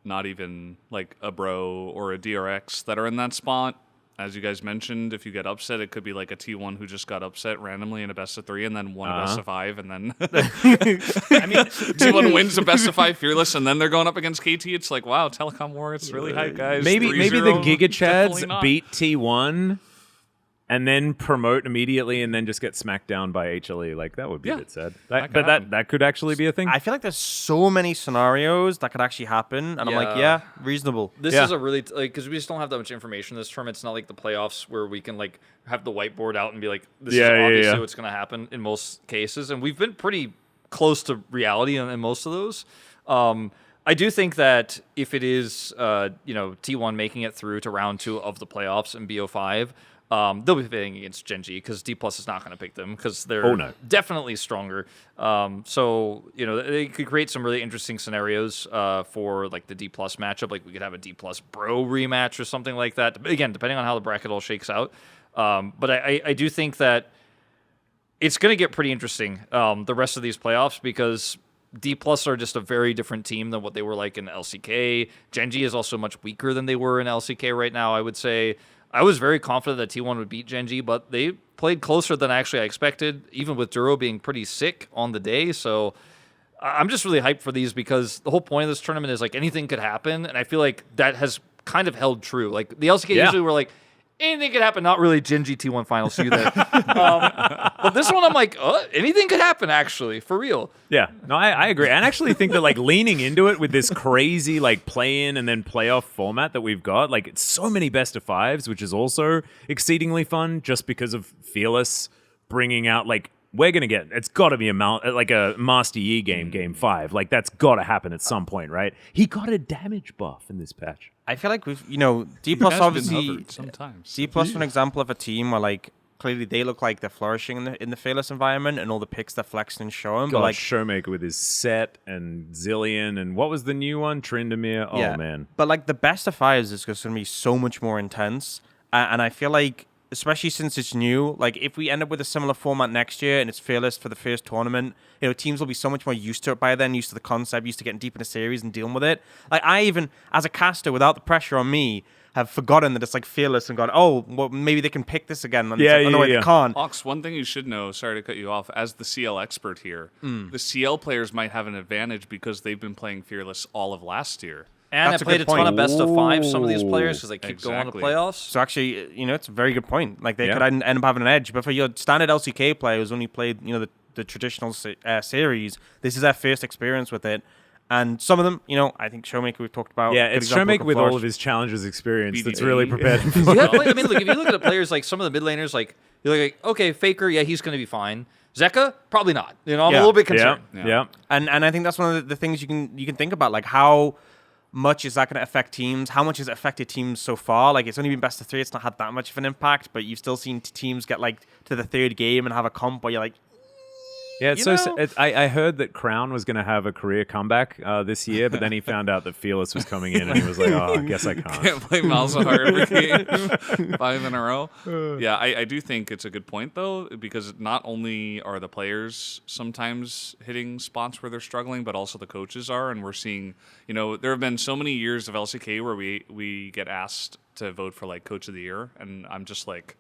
not even like a Bro or a DRX that are in that spot. As you guys mentioned, if you get upset, it could be like a T1 who just got upset randomly in a best of 3 and then won a best of 5, and then T1 wins a best of 5 Fearless, and then they're going up against KT. It's like, wow, Telecom War, it's really hype, guys. Maybe the 3-0, Giga definitely Chads not. beat T1 and then promote immediately and then just get smacked down by HLE. Like, that would be a bit sad. That But could happen. that could actually be a thing. I feel like there's so many scenarios that could actually happen, and I'm like, yeah, reasonable. This Yeah. is a really because we just don't have that much information in this tournament. It's not like the playoffs where we can like have the whiteboard out and be like, this is obviously what's going to happen in most cases. And we've been pretty close to reality in most of those. I do think that if it is T1 making it through to round 2 of the playoffs in BO5. They'll be playing against Gen G because D+ is not going to pick them because they're definitely stronger. So they could create some really interesting scenarios for like the D+ matchup. Like we could have a D+ Bro rematch or something like that. Again, depending on how the bracket all shakes out. But I do think that it's going to get pretty interesting the rest of these playoffs because D+ are just a very different team than what they were like in LCK. Gen G is also much weaker than they were in LCK right now, I would say. I was very confident that T1 would beat Gen G, but they played closer than actually I expected, even with Duro being pretty sick on the day. So I'm just really hyped for these because the whole point of this tournament is like anything could happen, and I feel like that has kind of held true. Like the LCK usually were like, anything could happen, not really Gen G T1 finals, see you there. But this one I'm like, anything could happen actually, for real. Yeah, no, I agree. And I actually think that like leaning into it with this crazy like play-in and then playoff format that we've got, like it's so many best of fives, which is also exceedingly fun just because of Fearless bringing out like, it's got to be a Master Yi game 5. Like that's got to happen at some point, right? He got a damage buff in this patch. I feel like we've, D+ Has obviously, been hovered sometimes. D+ an example of a team where like clearly they look like they're flourishing in the Fearless environment and all the picks they're flexing and showing. But like Showmaker with his Set and Zillion and what was the new one? Tryndamere. Oh man. But like the best of fives is going to be so much more intense, and I feel like, especially since it's new, like if we end up with a similar format next year and it's Fearless for the first tournament, teams will be so much more used to it by then, used to the concept, used to getting deep in a series and dealing with it. Like I even, as a caster, without the pressure on me, have forgotten that it's like Fearless and gone, oh, well, maybe they can pick this again. And they can't. Ox, one thing you should know, sorry to cut you off, as the CL expert here, the CL players might have an advantage because they've been playing Fearless all of last year. And That's I a played good a ton point. of best of 5, some of these players, because they keep going to Exactly. playoffs. So actually, it's a very good point. Like they could end up having an edge. But for your standard LCK player who's only played, the traditional series, this is their first experience with it. And some of them, I think Showmaker we've talked about. Yeah, good it's example, Showmaker can with flourish. all of his challenges experience that's BDA. really prepared him for Yeah, like, I mean, look, if you look at the players, like some of the mid laners, like you're like, okay, Faker, yeah, he's going to be fine. Zeka, probably not. I'm a little bit concerned. Yeah. And I think that's one of the things you can think about, like how much is that going to affect teams? How much has it affected teams so far? Like it's only been best of 3; it's not had that much of an impact. But you've still seen teams get like to the third game and have a comp where you're like, Yeah, I heard that Crown was going to have a career comeback this year, but then he found out that Fearless was coming in, and he was like, "Oh, I guess I can't." Can't play Malzahar every game 5 in a row. Yeah, I do think it's a good point, though, because not only are the players sometimes hitting spots where they're struggling, but also the coaches are. And we're seeing, there have been so many years of LCK where we get asked to vote for, like, Coach of the Year. And I'm just like,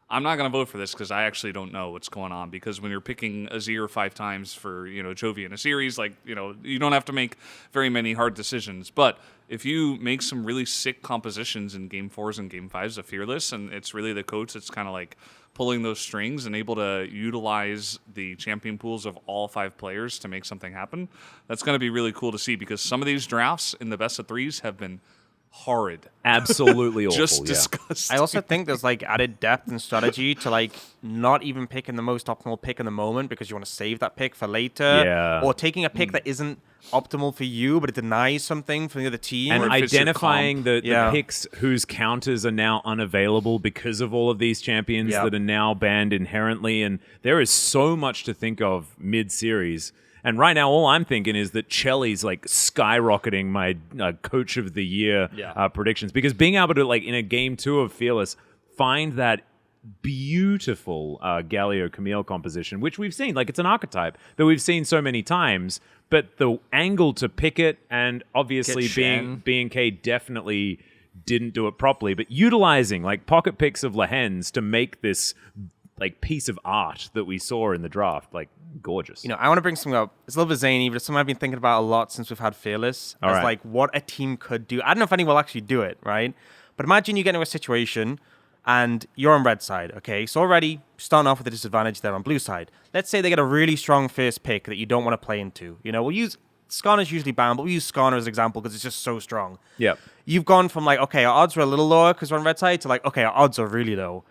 I'm not going to vote for this because I actually don't know what's going on. Because when you're picking Azir 5 times for, Chovy in a series, like, you don't have to make very many hard decisions. But if you make some really sick compositions in Game 4s and Game 5s of Fearless, and it's really the coach that's kind of like pulling those strings and able to utilize the champion pools of all 5 players to make something happen, that's going to be really cool to see because some of these drafts in the best of 3s have been horrid. Absolutely awful. Just yeah. disgusting. I also think there's like added depth and strategy to like not even picking the most optimal pick in the moment because you want to save that pick for later. Yeah. Or taking a pick that isn't optimal for you, but it denies something from the other team. And Or if it's your identifying the Yeah. picks whose counters are now unavailable because of all of these champions Yeah. that are now banned inherently. And there is so much to think of mid-series. And right now, all I'm thinking is that Chelly's like skyrocketing my Coach of the Year predictions because being able to, like, in a game 2 of Fearless, find that beautiful Galio Camille composition, which we've seen, like it's an archetype that we've seen so many times, but the angle to pick it, and obviously B&K definitely didn't do it properly, but utilizing like pocket picks of Lehens to make this like piece of art that we saw in the draft, like gorgeous. I want to bring something up. It's a little bit zany, but it's something I've been thinking about a lot since we've had Fearless. All As right. like what a team could do. I don't know if anyone will actually do it, right? But imagine you get into a situation, and you're on red side, okay? So already starting off with a disadvantage there on blue side. Let's say they get a really strong first pick that you don't want to play into. You know, we'll use Skarner's usually banned, but we'll use Skarner as an example because it's just so strong. Yep. You've gone from like, okay, our odds are a little lower because we're on red side to like, okay, our odds are really low.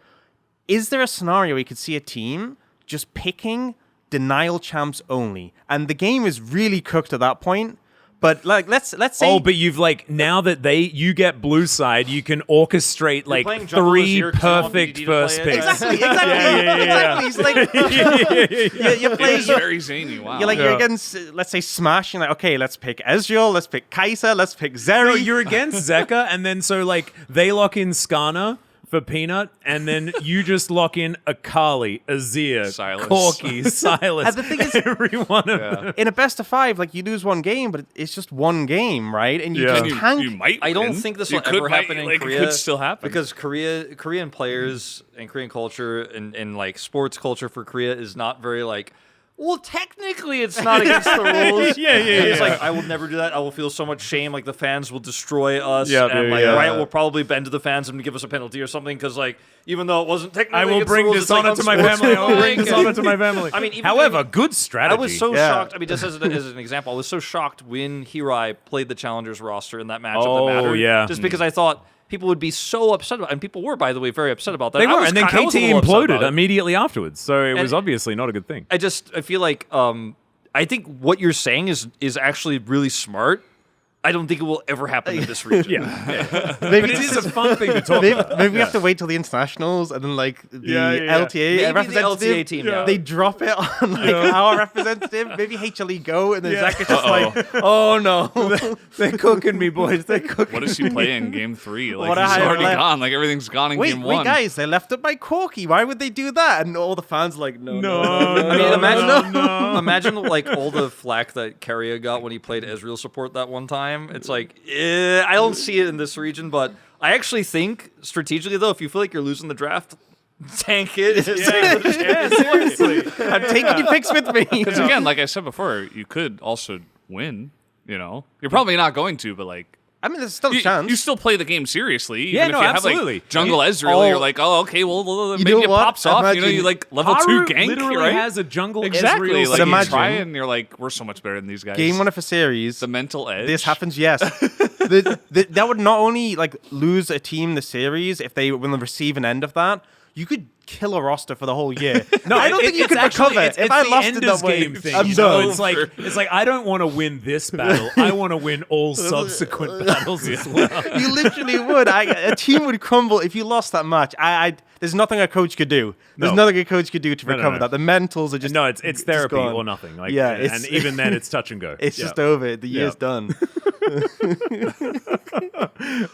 Is there a scenario where you could see a team just picking denial champs only, and the game is really cooked at that point? But like, let's say. Oh, but you've like now that you get blue side, you can orchestrate like playing jungle this 3 year 'cause you want perfect BDD to first play it. picks. Exactly. It's like you're playing. It's very zany. Wow. You're against, let's say, Smash. You're like, okay, let's pick Ezreal, let's pick Kai'Sa, let's pick Zeri. No, you're against Zeka, and then so like they lock in Skarner for Peanut, and then you just lock in Akali, Azir, Silas. Corki, Silas. And the thing is, every one of them. in a best of 5, like you lose one game, but it's just one game, right? And you Yeah. just you, can't. you might. I don't win. think this You will could ever might- happen in like, Korea. It could still happen because Korean players and Korean culture and like sports culture for Korea is not very like. Well, technically, it's not against the rules. Yeah. It's like I will never do that. I will feel so much shame. Like the fans will destroy us, Yeah, and yeah, like yeah. Riot will probably bend to the fans and give us a penalty or something. Because like even though it wasn't technically, I will against the bring rules, it's, like, dishonor to my family. I will bring unsportsmanlike. dishonor to my family. I mean, even however, though- good strategy. I was so Yeah. shocked. I mean, just as an example, I was so shocked when Hirai played the Challengers roster in that matchup Oh, that mattered. yeah. Just because I thought people would be so upset about it. And people were, by the way, very upset about that. They I were, was and then ki- I was a KT little upset about imploded it. immediately afterwards. So it was And- obviously not a good thing. I feel like I think what you're saying is actually really smart. I don't think it will ever happen in this region. Maybe It is a fun thing to talk about. Maybe we have to wait till the internationals and then like the Yeah. LTA Maybe the representative. LTA team, yeah. They drop it on like our representative. Maybe HLE go, and then Zach is just like, oh no, They're cooking me, boys. They're cooking. What does she play in game 3? Like What he's I have already left- gone. Like everything's gone in wait, game 1. guys, they left it by Corky. Why would they do that? And all the fans are like, no. I mean, imagine like all the flack that Keria got when he played Ezreal support that one time. It's like, I don't see it in this region, but I actually think strategically though, if you feel like you're losing the draft, tank it. Seriously. I'm taking your picks with me. Because again, like I said before, you could also win. You know, you're probably not going to, but like. I mean, there's still a You, chance. you still play the game seriously. Yeah, even no, if you have, absolutely. like, jungle Ezreal, Oh. you're like, oh, okay, well You maybe know it what? pops off. You know, Imagine- you like level Haru 2 gank, literally right? has a jungle Exactly. Ezreal Like So you imagine- try it and you're like, we're so much better than these guys. Game 1 of a series. The mental edge. This happens, yes. That would not only like lose a team the series if they will receive an end of that. You could kill a roster for the whole year. No, I don't think you it's could actually, recover. It's If I the lost it Ender's that way, game thing. I'm you know? done. It's like I don't want to win this battle. I want to win all subsequent battles as well. You literally would. A team would crumble if you lost that match. There's nothing a coach could do. There's No. nothing a coach could do to No, no, recover no. that. The mentals are just No, it's therapy gone. or nothing. Like, Yeah, and it's- even then, it's touch and go. It's Yeah. just over. The year's done.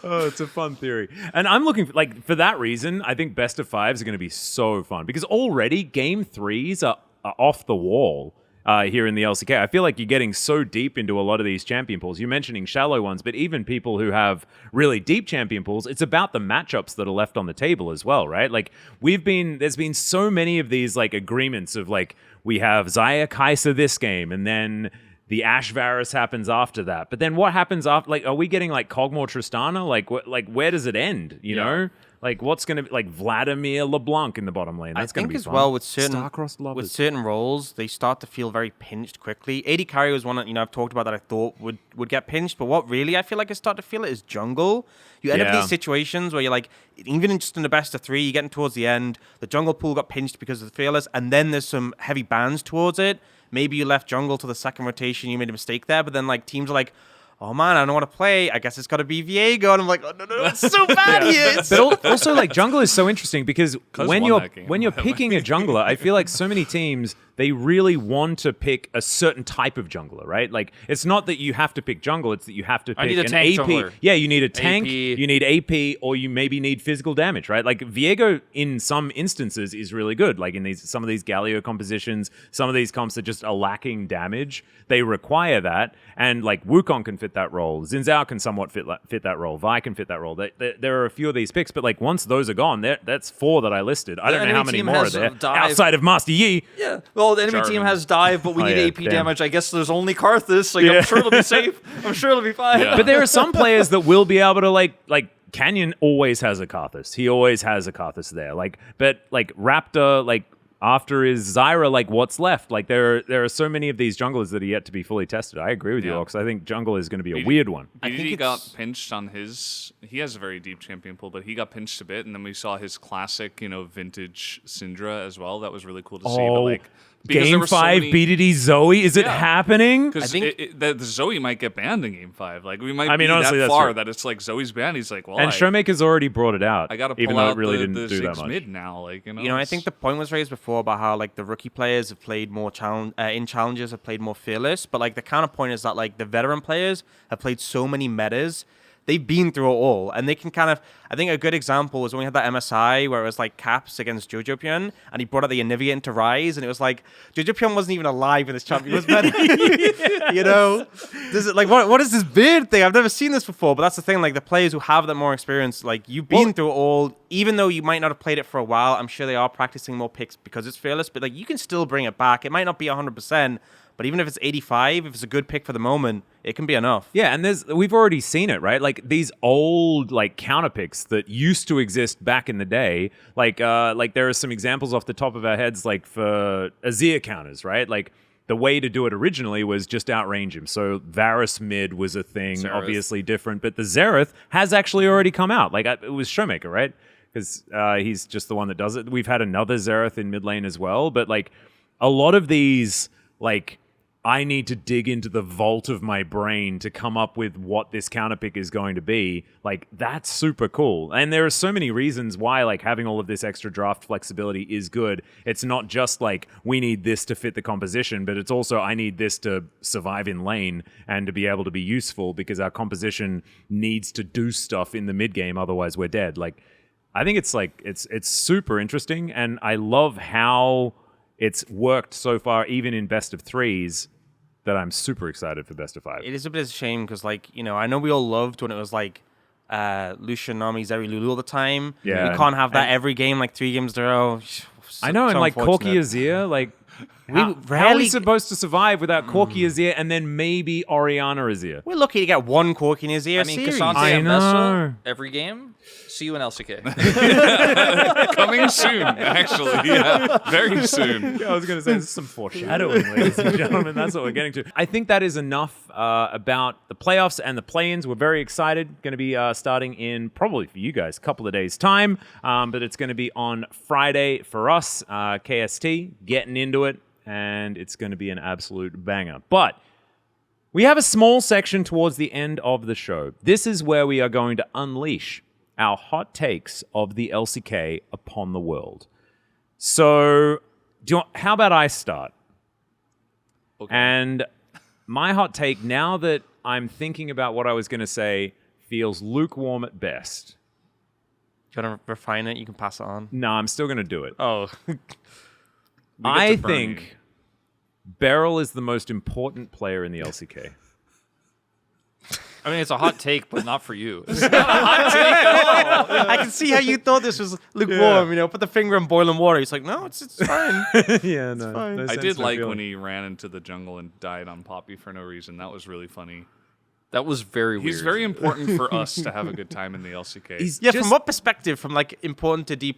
Oh, it's a fun theory. And I'm looking for that reason, I think best of 5s are going to be so fun because already game 3s are off the wall here in the LCK. I feel like you're getting so deep into a lot of these champion pools. You're mentioning shallow ones, but even people who have really deep champion pools, it's about the matchups that are left on the table as well, right? Like there's been so many of these like agreements of like we have Xayah Kai'Sa this game and then the Ash Varus happens after that. But then what happens after? Like, are we getting like Kog'Maw Tristana? Like, where does it end? You know, like what's gonna be like Vladimir LeBlanc in the bottom lane? That's I gonna think be as fun. well with certain Star-crossed lovers. with certain roles, they start to feel very pinched quickly. AD carry was one that I've talked about that I thought would get pinched, but what really I feel like I start to feel it is jungle. You end up in Yeah. these situations where you're like, even just in the best of 3, you're getting towards the end. The jungle pool got pinched because of the fearless, and then there's some heavy bans towards it. Maybe you left jungle to the second rotation, you made a mistake there, but then like teams are like, oh man, I don't want to play. I guess it's got to be Viego. And I'm like, oh no, it's so bad here. It's But also, like jungle is so interesting because when won you're that game. when you're picking a jungler, I feel like so many teams they really want to pick a certain type of jungler, right? Like it's not that you have to pick jungle; it's that you have to pick I need a an tank AP. jungler. Yeah, you need a tank, AP. you need AP, or you maybe need physical damage, right? Like Viego, in some instances, is really good. Like in some of these Galio compositions, some of these comps that just are lacking damage, they require that. And like Wukong can fit that role, Xin Zhao can somewhat fit that role, Vi can fit that role. There are a few of these picks, but like once those are gone, that's 4 that I listed. I don't know enemy how many team more are has there dive. outside of Master Yi. Yeah. Well, the enemy team Jarvan. has dive, but we Oh, need yeah, AP damn. damage. I guess there's only Karthus. Like Yeah. I'm sure it'll be safe. I'm sure it'll be fine. Yeah. But there are some players that will be able to like Canyon always has a Karthus. He always has a Karthus there. But Raptor, after his Zyra, what's left? There are so many of these junglers that are yet to be fully tested. I agree with you, Ox. I think jungle is going to be a weird one. I think he got pinched on his. He has a very deep champion pool, but he got pinched a bit, and then we saw his classic, vintage Syndra as well. That was really cool to see. But because Game 5 BDD Zoe, is it happening? Because the Zoe might get banned in Game 5. We might be honestly, that that's far true. that it's Zoe's banned. He's like, well, And Showmaker's already brought it out. I got to pull even though out it really the didn't do that Ziggs much. mid now. I think the point was raised before about how the rookie players have played more in challenges, have played more fearless. But the counterpoint is that the veteran players have played so many metas. They've been through it all, and they can kind of. I think a good example was when we had that MSI where it was Caps against Jojopion, and he brought out the Anivia into Rise, and it was Jojopion wasn't even alive in this champion. It was better. Does it what is this beard thing? I've never seen this before. But that's the thing. The players who have that more experience, you've been through it all. Even though you might not have played it for a while, I'm sure they are practicing more picks because it's fearless. But you can still bring it back. It might not be 100%. But even if it's 85, if it's a good pick for the moment, it can be enough. Yeah, and we've already seen it, right? These old counter picks that used to exist back in the day. There are some examples off the top of our heads, for Azir counters, right? The way to do it originally was just outrange him. So Varus mid was a thing, Xerath. obviously different. But the Xerath has actually already come out. It was Showmaker, right? Because he's just the one that does it. We've had another Xerath in mid lane as well. But a lot of these, I need to dig into the vault of my brain to come up with what this counterpick is going to be. That's super cool. And there are so many reasons why, having all of this extra draft flexibility is good. It's not just we need this to fit the composition, but it's also I need this to survive in lane and to be able to be useful because our composition needs to do stuff in the mid game. Otherwise, we're dead. I think it's it's super interesting, and I love how it's worked so far, even in best of threes, that I'm super excited for best of 5. It is a bit of a shame because, I know we all loved when it was Lucian, Nami, Zeri, Lulu all the time. Yeah, we can't have that every game, 3 games in a row. I know, and Corki Azir, how are we supposed to survive without Corki Azir and then maybe Orianna Azir? We're lucky to get one Corki in Azir series. Cassandre I and know. Vessa every game. See you in LCK. Coming soon, actually. Yeah, very soon. Yeah, I was going to say, this is some foreshadowing, ladies and gentlemen. That's what we're getting to. I think that is enough about the playoffs and the play-ins. We're very excited. Going to be starting in, probably for you guys, a couple of days' time. But it's going to be on Friday for us, KST, getting into it. And it's going to be an absolute banger. But we have a small section towards the end of the show. This is where we are going to unleash our hot takes of the LCK upon the world. So, how about I start? Okay. And my hot take, now that I'm thinking about what I was going to say, feels lukewarm at best. Do you want to refine it? You can pass it on. No, I'm still going to do it. Oh. I think Beryl is the most important player in the LCK. It's a hot take, but not for you. I can see how you thought this was lukewarm. Put the finger in boiling water. He's like, no, it's fine. Yeah, no. fine. No I sense, did no like feeling. when he ran into the jungle and died on Poppy for no reason. That was really funny. That was very weird. He's very important for us to have a good time in the LCK. Yeah, from what perspective? From important to D+,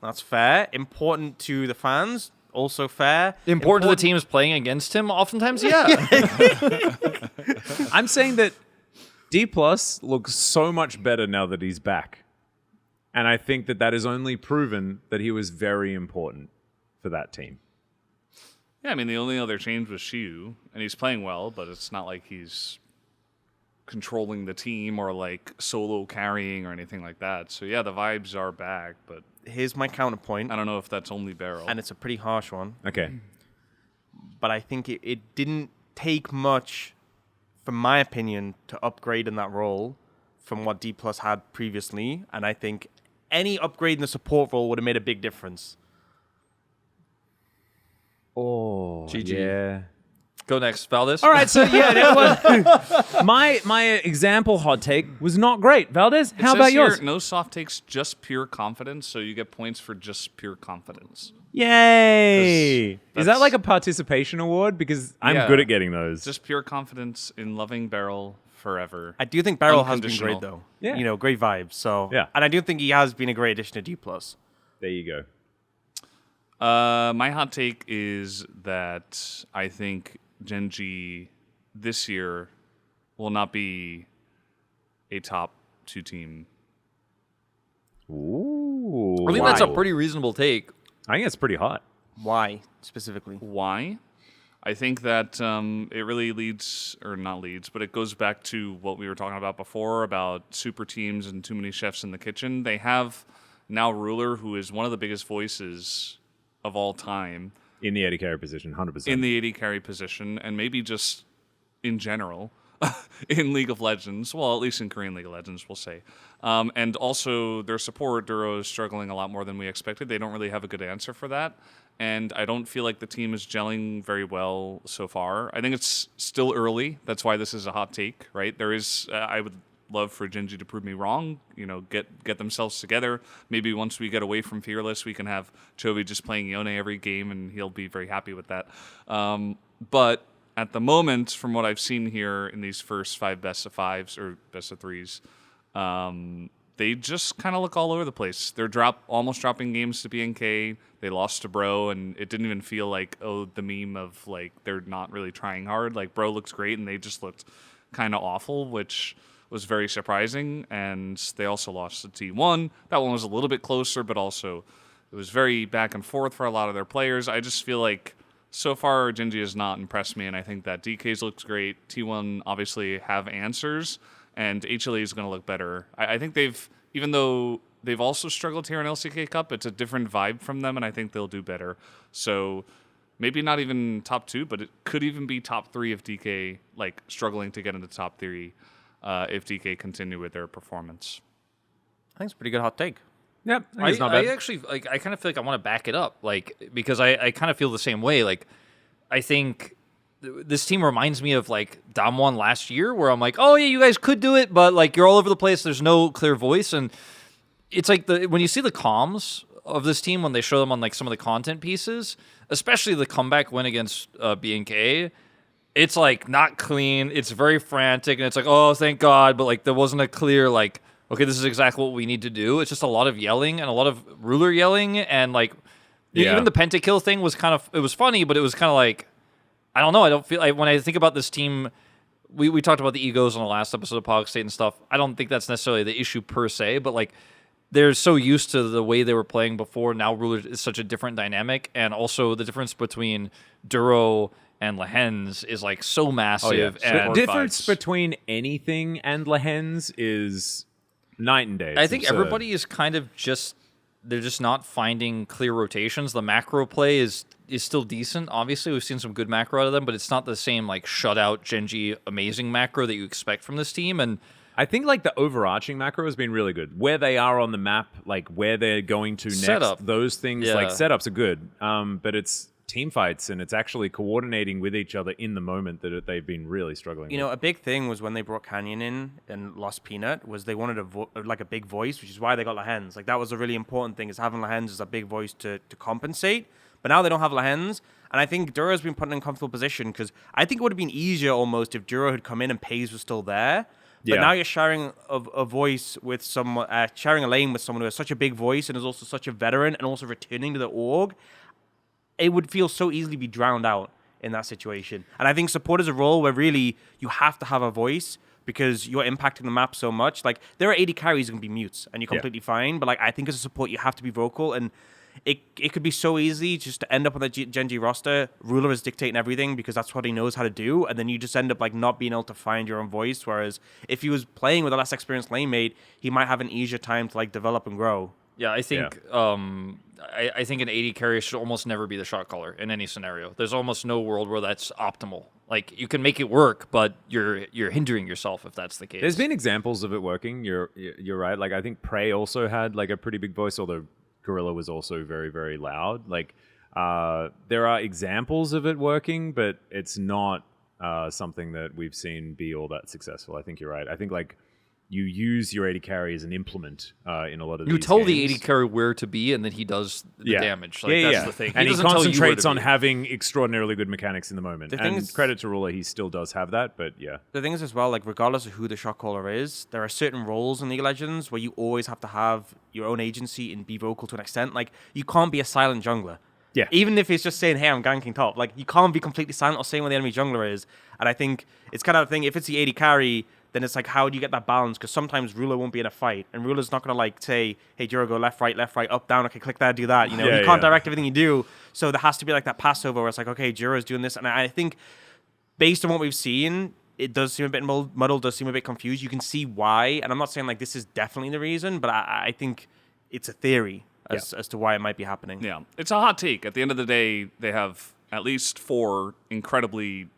that's fair. Important to the fans, also fair. important to the teams playing against him. Oftentimes, yeah. I'm saying that D+ looks so much better now that he's back. And I think that has only proven that he was very important for that team. Yeah, the only other change was Shiu, and he's playing well, but it's not like he's controlling the team or solo carrying or anything like that. So yeah, the vibes are back, but Here's my counterpoint, I don't know if that's only Beryl. and it's a pretty harsh one. Okay. But I think it didn't take much, from my opinion, to upgrade in that role from what D+ had previously. And I think any upgrade in the support role would have made a big difference. Oh, GG. yeah. Go next, Valdes. All right, so my example hot take was not great. Valdes, It how says about here, yours? no soft takes, just pure confidence, so you get points for just pure confidence. Yay! Is that that's- a participation award? Because I'm Yeah. good at getting those. Just pure confidence in loving Beryl forever. I do think Beryl has been Unconditional. great, though. Yeah. Great vibes. So Yeah. and I do think he has been a great addition to D+. There you go. My hot take is that I think Gen.G this year will not be a top 2 team. Ooh. I think that's a wow. pretty reasonable take. I think it's pretty hot. Why specifically? Why? I think that it really but it goes back to what we were talking about before about super teams and too many chefs in the kitchen. They have now Ruler, who is one of the biggest voices of all time In the AD carry position, 100%. in the AD carry position, and maybe just in general in League of Legends. Well, at least in Korean League of Legends, we'll say. And also their support, Duro, is struggling a lot more than we expected. They don't really have a good answer for that. And I don't feel like the team is gelling very well so far. I think it's still early. That's why this is a hot take, right? There is, I would love for Gen.G to prove me wrong, get themselves together. Maybe once we get away from Fearless, we can have Chovy just playing Yone every game, and he'll be very happy with that. But at the moment, from what I've seen here in these first 5 best of 5s or best of 3s, they just kind of look all over the place. They're almost dropping games to BNK. They lost to Bro, and it didn't even feel like, the meme of, like, they're not really trying hard. Like, Bro looks great, and they just looked kind of awful, which was very surprising. And they also lost to T1. That one was a little bit closer, but also it was very back and forth for a lot of their players. I just feel like so far Gen.G has not impressed me, and I think that DK's looks great. T1 obviously have answers, and HLE is going to look better. I think even though they've also struggled here in LCK Cup, it's a different vibe from them, and I think they'll do better. So maybe not even top 2, but it could even be top 3 if DK, like, struggling to get into top 3 if DK continue with their performance. I think it's a pretty good hot take. Yep. I think it's not bad. I actually, like, I kind of feel like I want to back it up, like, because I kind of feel the same way. Like, I think this team reminds me of, like, Damwon last year, where I'm like, oh yeah, you guys could do it, but, like, you're all over the place. There's no clear voice, and it's like when you see the comms of this team when they show them on, like, some of the content pieces, especially the comeback win against BNK. It's, like, not clean. It's very frantic, and it's like, oh, thank God, but, like, there wasn't a clear, like, okay, this is exactly what we need to do. It's just a lot of yelling and a lot of Ruler yelling, and, like, even the pentakill thing was kind of, it was funny, but it was kind of like, I don't know. I don't feel like when I think about this team, we talked about the egos on the last episode of PogState and stuff. I don't think that's necessarily the issue per se, but, like, they're so used to the way they were playing before. Now Ruler is such a different dynamic, and also the difference between Duro and Lehens is, like, so massive. And The difference between anything and Lehens is night and day. I It's think absurd. everybody is kind of they're just not finding clear rotations. The macro play is still decent. Obviously, we've seen some good macro out of them, but it's not the same, like, shutout Gen.G amazing macro that you expect from this team. And I think, like, the overarching macro has been really good. Where they are on the map, like, where they're going to next, Setup. those things, Yeah. like, setups are good. But it's team fights, and it's actually coordinating with each other in the moment that they've been really struggling with. A big thing was when they brought Canyon in and lost Peanut was they wanted a big voice, which is why they got Lehens. Like, that was a really important thing, is having Lehens as a big voice to compensate. But now they don't have Lehens, and I think Duro's been put in a comfortable position, because I think it would have been easier almost if Duro had come in and Pays was still there. But now you're sharing a voice with someone, sharing a lane with someone who has such a big voice and is also such a veteran and also returning to the org. It would feel so easily be drowned out in that situation. And I think support is a role where really you have to have a voice, because you're impacting the map so much. Like, there are 80 carries going to be mutes, and you're completely fine. But, like, I think as a support, you have to be vocal. And it could be so easy just to end up on the Gen.G roster. Ruler is dictating everything because that's what he knows how to do. And then you just end up, like, not being able to find your own voice. Whereas if he was playing with a less experienced lane mate, he might have an easier time to, like, develop and grow. yeah, I think I think an 80 carry should almost never be the shot caller in any scenario. There's almost no world where that's optimal. Like, you can make it work, but you're hindering yourself if that's the case. There's been examples of it working. You're right. Like, I think Prey also had, like, a pretty big voice, although Gorilla was also very, very loud. Like, there are examples of it working, but it's not something that we've seen be all that successful. I think you're right. I think, like, you use your AD carry as an implement in a lot of You these tell games. the AD carry where to be, and then he does the damage. Like, that's the thing. And he doesn't tell you where concentrates to on be. having extraordinarily good mechanics in the moment. The thing And is- credit to Ruler, he still does have that, but yeah. The thing is as well, like regardless of who the shot caller is, there are certain roles in League of Legends where you always have to have your own agency and be vocal to an extent. Like you can't be a silent jungler. Yeah. Even if it's just saying, "Hey, I'm ganking top," like you can't be completely silent or saying where the enemy jungler is. And I think it's kind of a thing. If it's the AD carry, then it's like, how do you get that balance? Because sometimes Ruler won't be in a fight, and Ruler's not gonna like say, "Hey, Juro, go left, right, up, down. Okay, click that, do that." You know, Yeah, you can't yeah. direct everything you do. So there has to be like that passover where it's like, okay, Juro's doing this, and I think based on what we've seen, it does seem a bit muddled, does seem a bit confused. You can see why, and I'm not saying like this is definitely the reason, but I think it's a theory as to why it might be happening. Yeah, it's a hot take. At the end of the day, they have at least 4 incredibly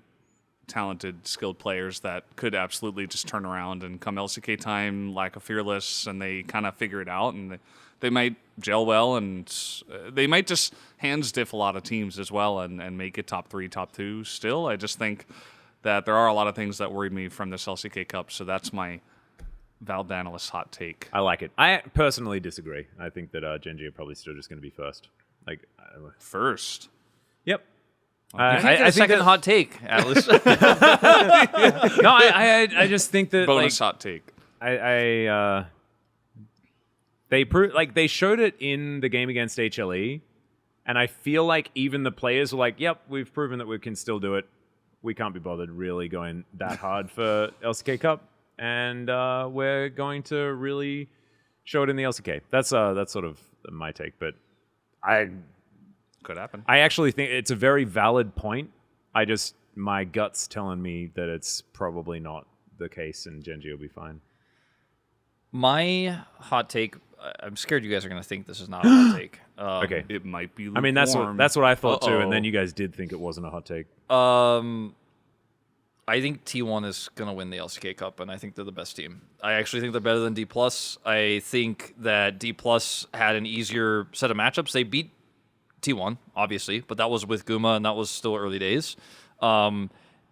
talented, skilled players that could absolutely just turn around and come LCK time like a Fearless, and they kind of figure it out, and they might gel well, and they might just hands diff a lot of teams as well and make it top 3, top 2 still. I just think that there are a lot of things that worried me from this LCK Cup, so that's my Valdanilus hot take. I like it. I personally disagree. I think that Genji are probably still just going to be first. Like, First. yep. You can't get a think second that- hot take, Atlas. No, I just think that Bonus like, hot take. they showed it in the game against HLE, and I feel like even the players were like, "Yep, we've proven that we can still do it. We can't be bothered really going that hard for LCK Cup, and we're going to really show it in the LCK." That's sort of my take, but Could happen. I actually think it's a very valid point. My gut's telling me that it's probably not the case, and Genji will be fine. My hot take. I'm scared you guys are going to think this is not a hot take. Okay. It might be I mean, that's lukewarm. what I thought too, and then Uh-oh. you guys did think it wasn't a hot take. I think T1 is going to win the LCK Cup, and I think they're the best team. I actually think they're better than D+. I think that D+ had an easier set of matchups. They beat T1, obviously, but that was with Guma, and that was still early days.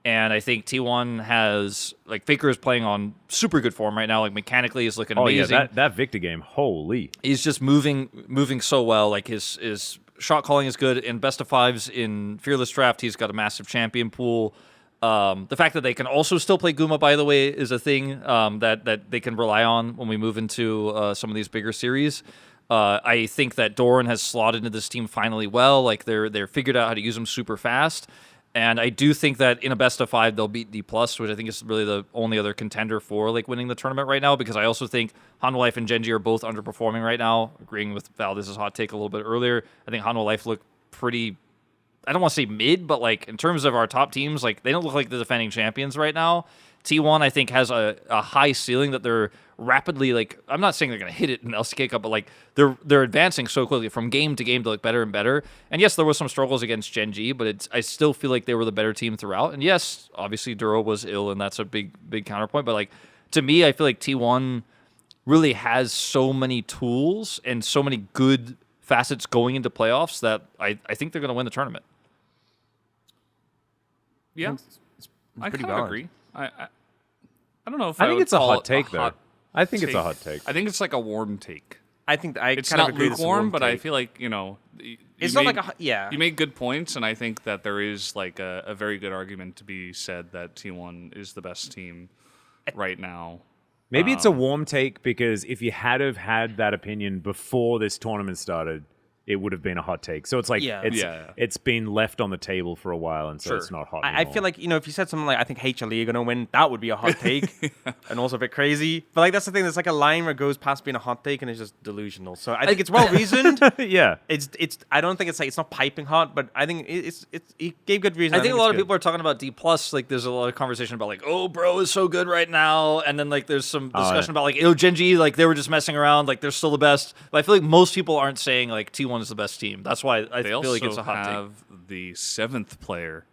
And I think T1 has, like, Faker is playing on super good form right now. Like, mechanically, he's looking amazing. Yeah, that Victor game, holy. He's just moving so well. Like, his shot calling is good. In best of fives in Fearless Draft, he's got a massive champion pool. The fact that they can also still play Guma, by the way, is a thing that they can rely on when we move into some of these bigger series. I think that Doran has slotted into this team finally well. Like, they're figured out how to use him super fast. And I do think that in a best of 5, they'll beat D+, which I think is really the only other contender for like winning the tournament right now, because I also think Hanwha Life and Genji are both underperforming right now, agreeing with Valdes' hot take a little bit earlier. I think Hanwha Life look pretty, I don't want to say mid, but like in terms of our top teams, like they don't look like the defending champions right now. T1, I think, has a high ceiling that they're rapidly, like, I'm not saying they're going to hit it in the LCK Cup, but like they're advancing so quickly from game to game to look better and better. And yes, there was some struggles against Genji, but I still feel like they were the better team throughout. And yes, obviously Duro was ill, and that's a big counterpoint. But like to me, I feel like T1 really has so many tools and so many good facets going into playoffs that I think they're going to win the tournament. Yeah, I pretty kind of valid. agree. I don't know if I think would it's a call hot it take, though. I think it's a hot take. I think it's like a warm take. I think I It's kind of not agree. It's a lukewarm, warm but I take. feel like It's not like a yeah. You made good points, and I think that there is like a very good argument to be said that T1 is the best team right now. Maybe it's a warm take because if you had have had that opinion before this tournament started, it would have been a hot take. So it's like Yeah. it's been left on the table for a while, and so Sure. it's not hot I anymore. feel like, if you said something like, I think HLE are going to win, that would be a hot take and also a bit crazy. But like that's the thing, there's like a line where it goes past being a hot take and it's just delusional. So I think it's well reasoned. yeah. It's I don't think it's not piping hot, but I think it gave good reason. I think a lot of it's people are talking about D+. Like, there's a lot of conversation about, like, oh, bro is so good right now. And then, like, there's some discussion about, like, Genji, like, they were just messing around. Like, they're still the best. But I feel like most people aren't saying, like, T1 is the best team. That's why I They feel also like it's a hot take. have the 7th player,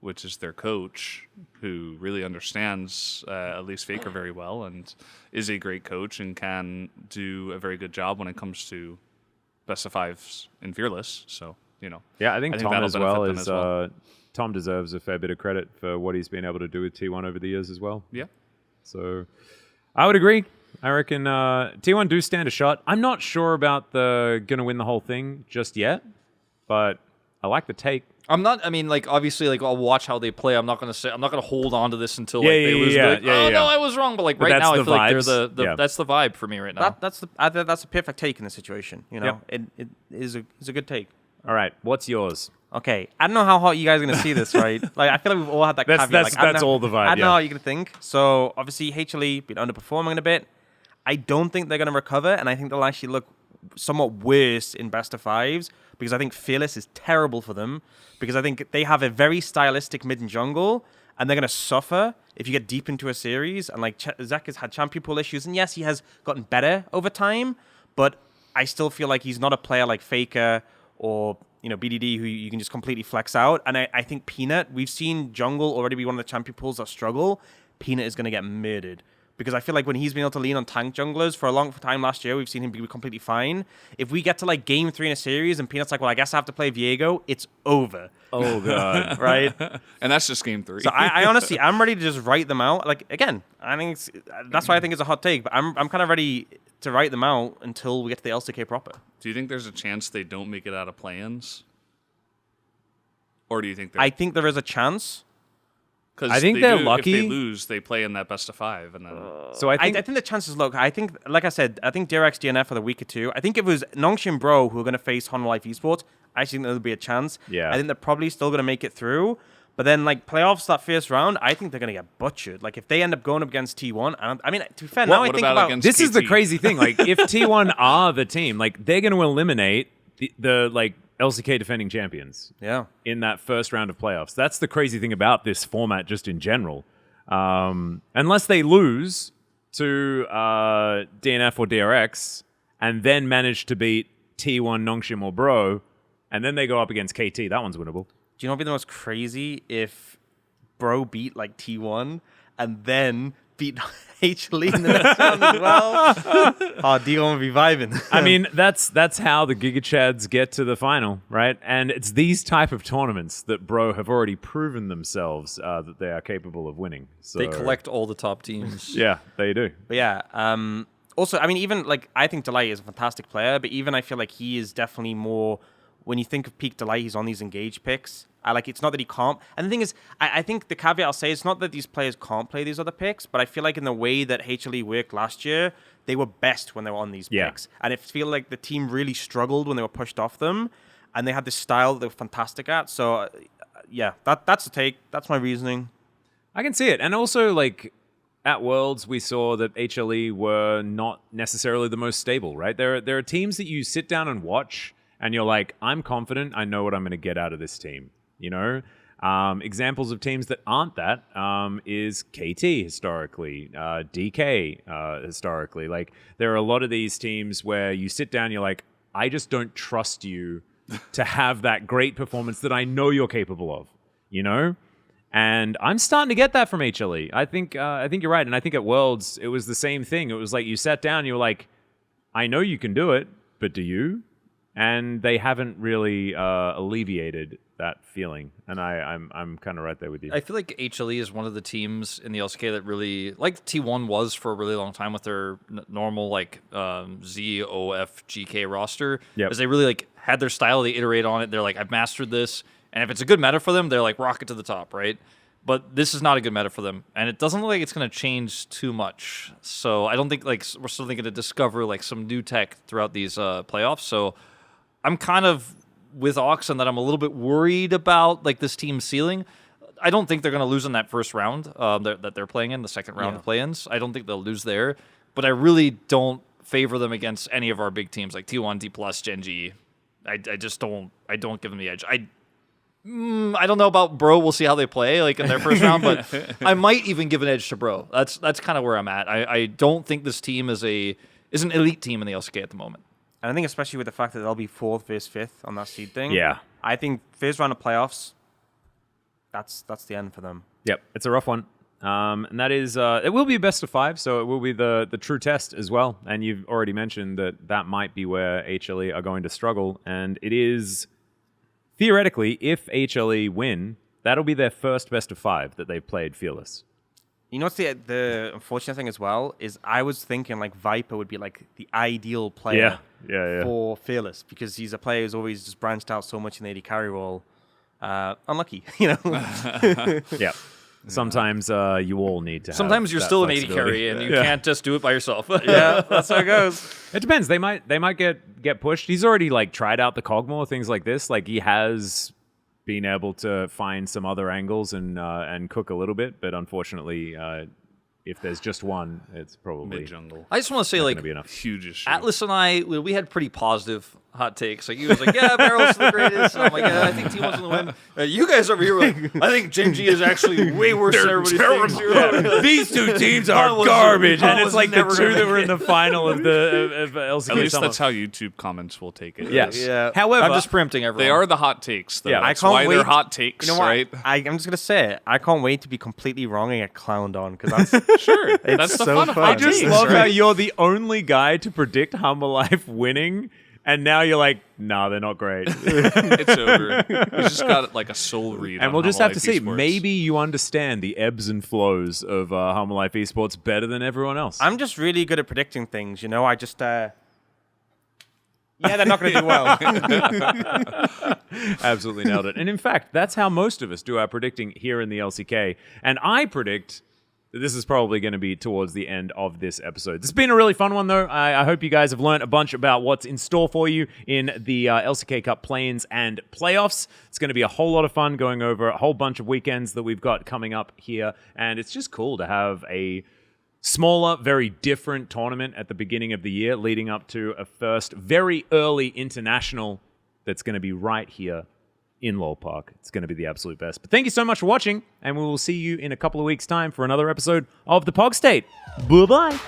which is their coach, who really understands at least Faker very well and is a great coach and can do a very good job when it comes to best of 5s in Fearless. So, Yeah, I think Tom that'll as well benefit them is as well. Tom deserves a fair bit of credit for what he's been able to do with T1 over the years as well. Yeah. So I would agree. I reckon T1 do stand a shot. I'm not sure about the gonna win the whole thing just yet, but I like the take. I'm not. I mean, like obviously, like I'll watch how they play. I'm not gonna hold on to this until Yeah, like they yeah, lose. yeah, And be like, yeah, oh yeah. no, I was wrong. But like But right that's now, I the feel like they're vibes. the Yeah. that's the vibe for me right now. That's the perfect take in the situation. You know, it is a good take. All right, what's yours? Okay, I don't know how hot you guys are gonna see this, right? Like, I feel like we've all had that That's- caveat. that's- Like, I don't that's know- all the vibe, I don't know yeah. how you're gonna think. So obviously, HLE been underperforming a bit. I don't think they're gonna recover, and I think they'll actually look somewhat worse in best of fives because I think Fearless is terrible for them because I think they have a very stylistic mid and jungle, and they're gonna suffer if you get deep into a series. And like Zek has had champion pool issues, and yes, he has gotten better over time, but I still feel like he's not a player like Faker or BDD who you can just completely flex out. And I think Peanut, we've seen jungle already be one of the champion pools that struggle. Peanut is going to get murdered because I feel like when he's been able to lean on tank junglers for a long time last year, we've seen him be completely fine. If we get to like game 3 in a series and Peanut's like, well, I guess I have to play Viego, it's over. Oh god. Right? And that's just game 3. So I honestly, I'm ready to just write them out. Like, again, I think that's why I think it's a hot take, but I'm kind of ready to write them out until we get to the LCK proper. Do you think there's a chance they don't make it out of play-ins? Or do you think I think there is a chance. Because I think they're lucky. If they lose, they play in that best of 5, and then So I think I think the chances look. I think, like I said, I think DRX DNF are the weaker two. I think if it was Nongshim Bro who are going to face Honor Life Esports, I actually think there'll be a chance. Yeah. I think they're probably still going to make it through. But then, like, playoffs, that first round, I think they're going to get butchered. Like, if they end up going up against T1, I mean, to be fair, now I what think about about... against this is the KT? crazy thing. Like, if T1 are the team, like they're going to eliminate the like LCK defending champions Yeah. in that first round of playoffs. That's the crazy thing about this format, just in general. Unless they lose to DNF or DRX and then manage to beat T1, Nongshim, or Bro, and then they go up against KT, that one's winnable. Do you know what would be the most crazy if Bro beat, like, T1 and then beat HLE in the next round as well? Oh, D1 would be vibing. I mean, that's how the Giga Chads get to the final, right? And it's these type of tournaments that Bro have already proven themselves that they are capable of winning. So They collect all the top teams. Yeah, they do. But yeah, also, I mean, even, like, I think Delight is a fantastic player, but even I feel like he is definitely more... When you think of peak Delight, he's on these engaged picks. It's not that he can't. And the thing is, I think the caveat I'll say is not that these players can't play these other picks, but I feel like in the way that HLE worked last year, they were best when they were on these picks. And it feel like the team really struggled when they were pushed off them, and they had this style that they were fantastic at. So, yeah, that's the take. That's my reasoning. I can see it. And also, like, at Worlds, we saw that HLE were not necessarily the most stable, right? There are teams that you sit down and watch, and you're like, I'm confident, I know what I'm going to get out of this team, you know? Examples of teams that aren't that is KT historically, DK historically. Like, there are a lot of these teams where you sit down, you're like, I just don't trust you to have that great performance that I know you're capable of, you know? And I'm starting to get that from HLE. I think you're right. And I think at Worlds, it was the same thing. It was like you sat down, you were like, I know you can do it, but do you? And they haven't really alleviated that feeling, and I'm kind of right there with you. I feel like HLE is one of the teams in the LCK that really, like T1 was for a really long time with their normal like ZOFGK roster, because they really like had their style, they iterate on it. They're like, I've mastered this, and if it's a good meta for them, they're like rocket to the top, right? But this is not a good meta for them, and it doesn't look like it's going to change too much. So I don't think like we're still going to discover like some new tech throughout these playoffs. So I'm kind of with Ox and that I'm a little bit worried about like this team's ceiling. I don't think they're going to lose in that first round that they're playing in, the second round of play-ins. I don't think they'll lose there, but I really don't favor them against any of our big teams like T1, D+, Gen G. I just don't. I don't give them the edge. I don't know about Bro. We'll see how they play like in their first round, but I might even give an edge to Bro. That's kind of where I'm at. I don't think this team is an elite team in the LCK at the moment. And I think especially with the fact that they'll be 4th versus 5th on that seed thing. Yeah. I think first round of playoffs, that's the end for them. Yep, it's a rough one. And that is, it will be a best of 5, so it will be the true test as well. And you've already mentioned that might be where HLE are going to struggle. And it is, theoretically, if HLE win, that'll be their first best of 5 that they've played Fearless. You know what's the unfortunate thing as well is I was thinking like Viper would be like the ideal player for Fearless because he's a player who's always just branched out so much in the AD carry role. Unlucky, Yeah. Sometimes you all need to. Sometimes you're that still an AD flexibility. carry and you can't just do it by yourself. Yeah, that's how it goes. It depends. They might get pushed. He's already like tried out the Cogmore, things like this. Like he has been able to find some other angles and cook a little bit, but unfortunately, if there's just one, it's probably Mid jungle. I just want to say, like, gonna be enough. Huge issue. Atlus and I, we had pretty positive hot takes. Like, he was like, yeah, Barrel's the greatest. And I'm like, yeah, I think T1's going to win. You guys over here were like, I think Genji is actually way worse than everybody thinks. These two teams are garbage, and it's like the two that were in the final of the LCK. At least Summer. that's how YouTube comments will take it. Yes. Yeah. However, I'm just preempting everyone. They are the hot takes, though. Yeah, I That's can't why wait. they're hot takes, You know what? right? I'm just gonna say it. I can't wait to be completely wrong and get clowned on because that's Sure. That's the so fun of fun. hot I just takes, love right? how you're the only guy to predict Humble Life winning, and now you're like, nah, they're not great. It's over. We just got like a soul read. And on we'll just Humble have to Life see. Esports. Maybe you understand the ebbs and flows of Humble Life Esports better than everyone else. I'm just really good at predicting things. You know, I just yeah, they're not going to do well. Absolutely nailed it. And in fact, that's how most of us do our predicting here in the LCK. And I predict that this is probably going to be towards the end of this episode. This has been a really fun one, though. I hope you guys have learned a bunch about what's in store for you in the LCK Cup play-ins and playoffs. It's going to be a whole lot of fun going over a whole bunch of weekends that we've got coming up here. And it's just cool to have a smaller, very different tournament at the beginning of the year, leading up to a first very early international that's going to be right here in Lowell Park. It's going to be the absolute best. But thank you so much for watching, and we will see you in a couple of weeks' time for another episode of the PogState. Bye-bye.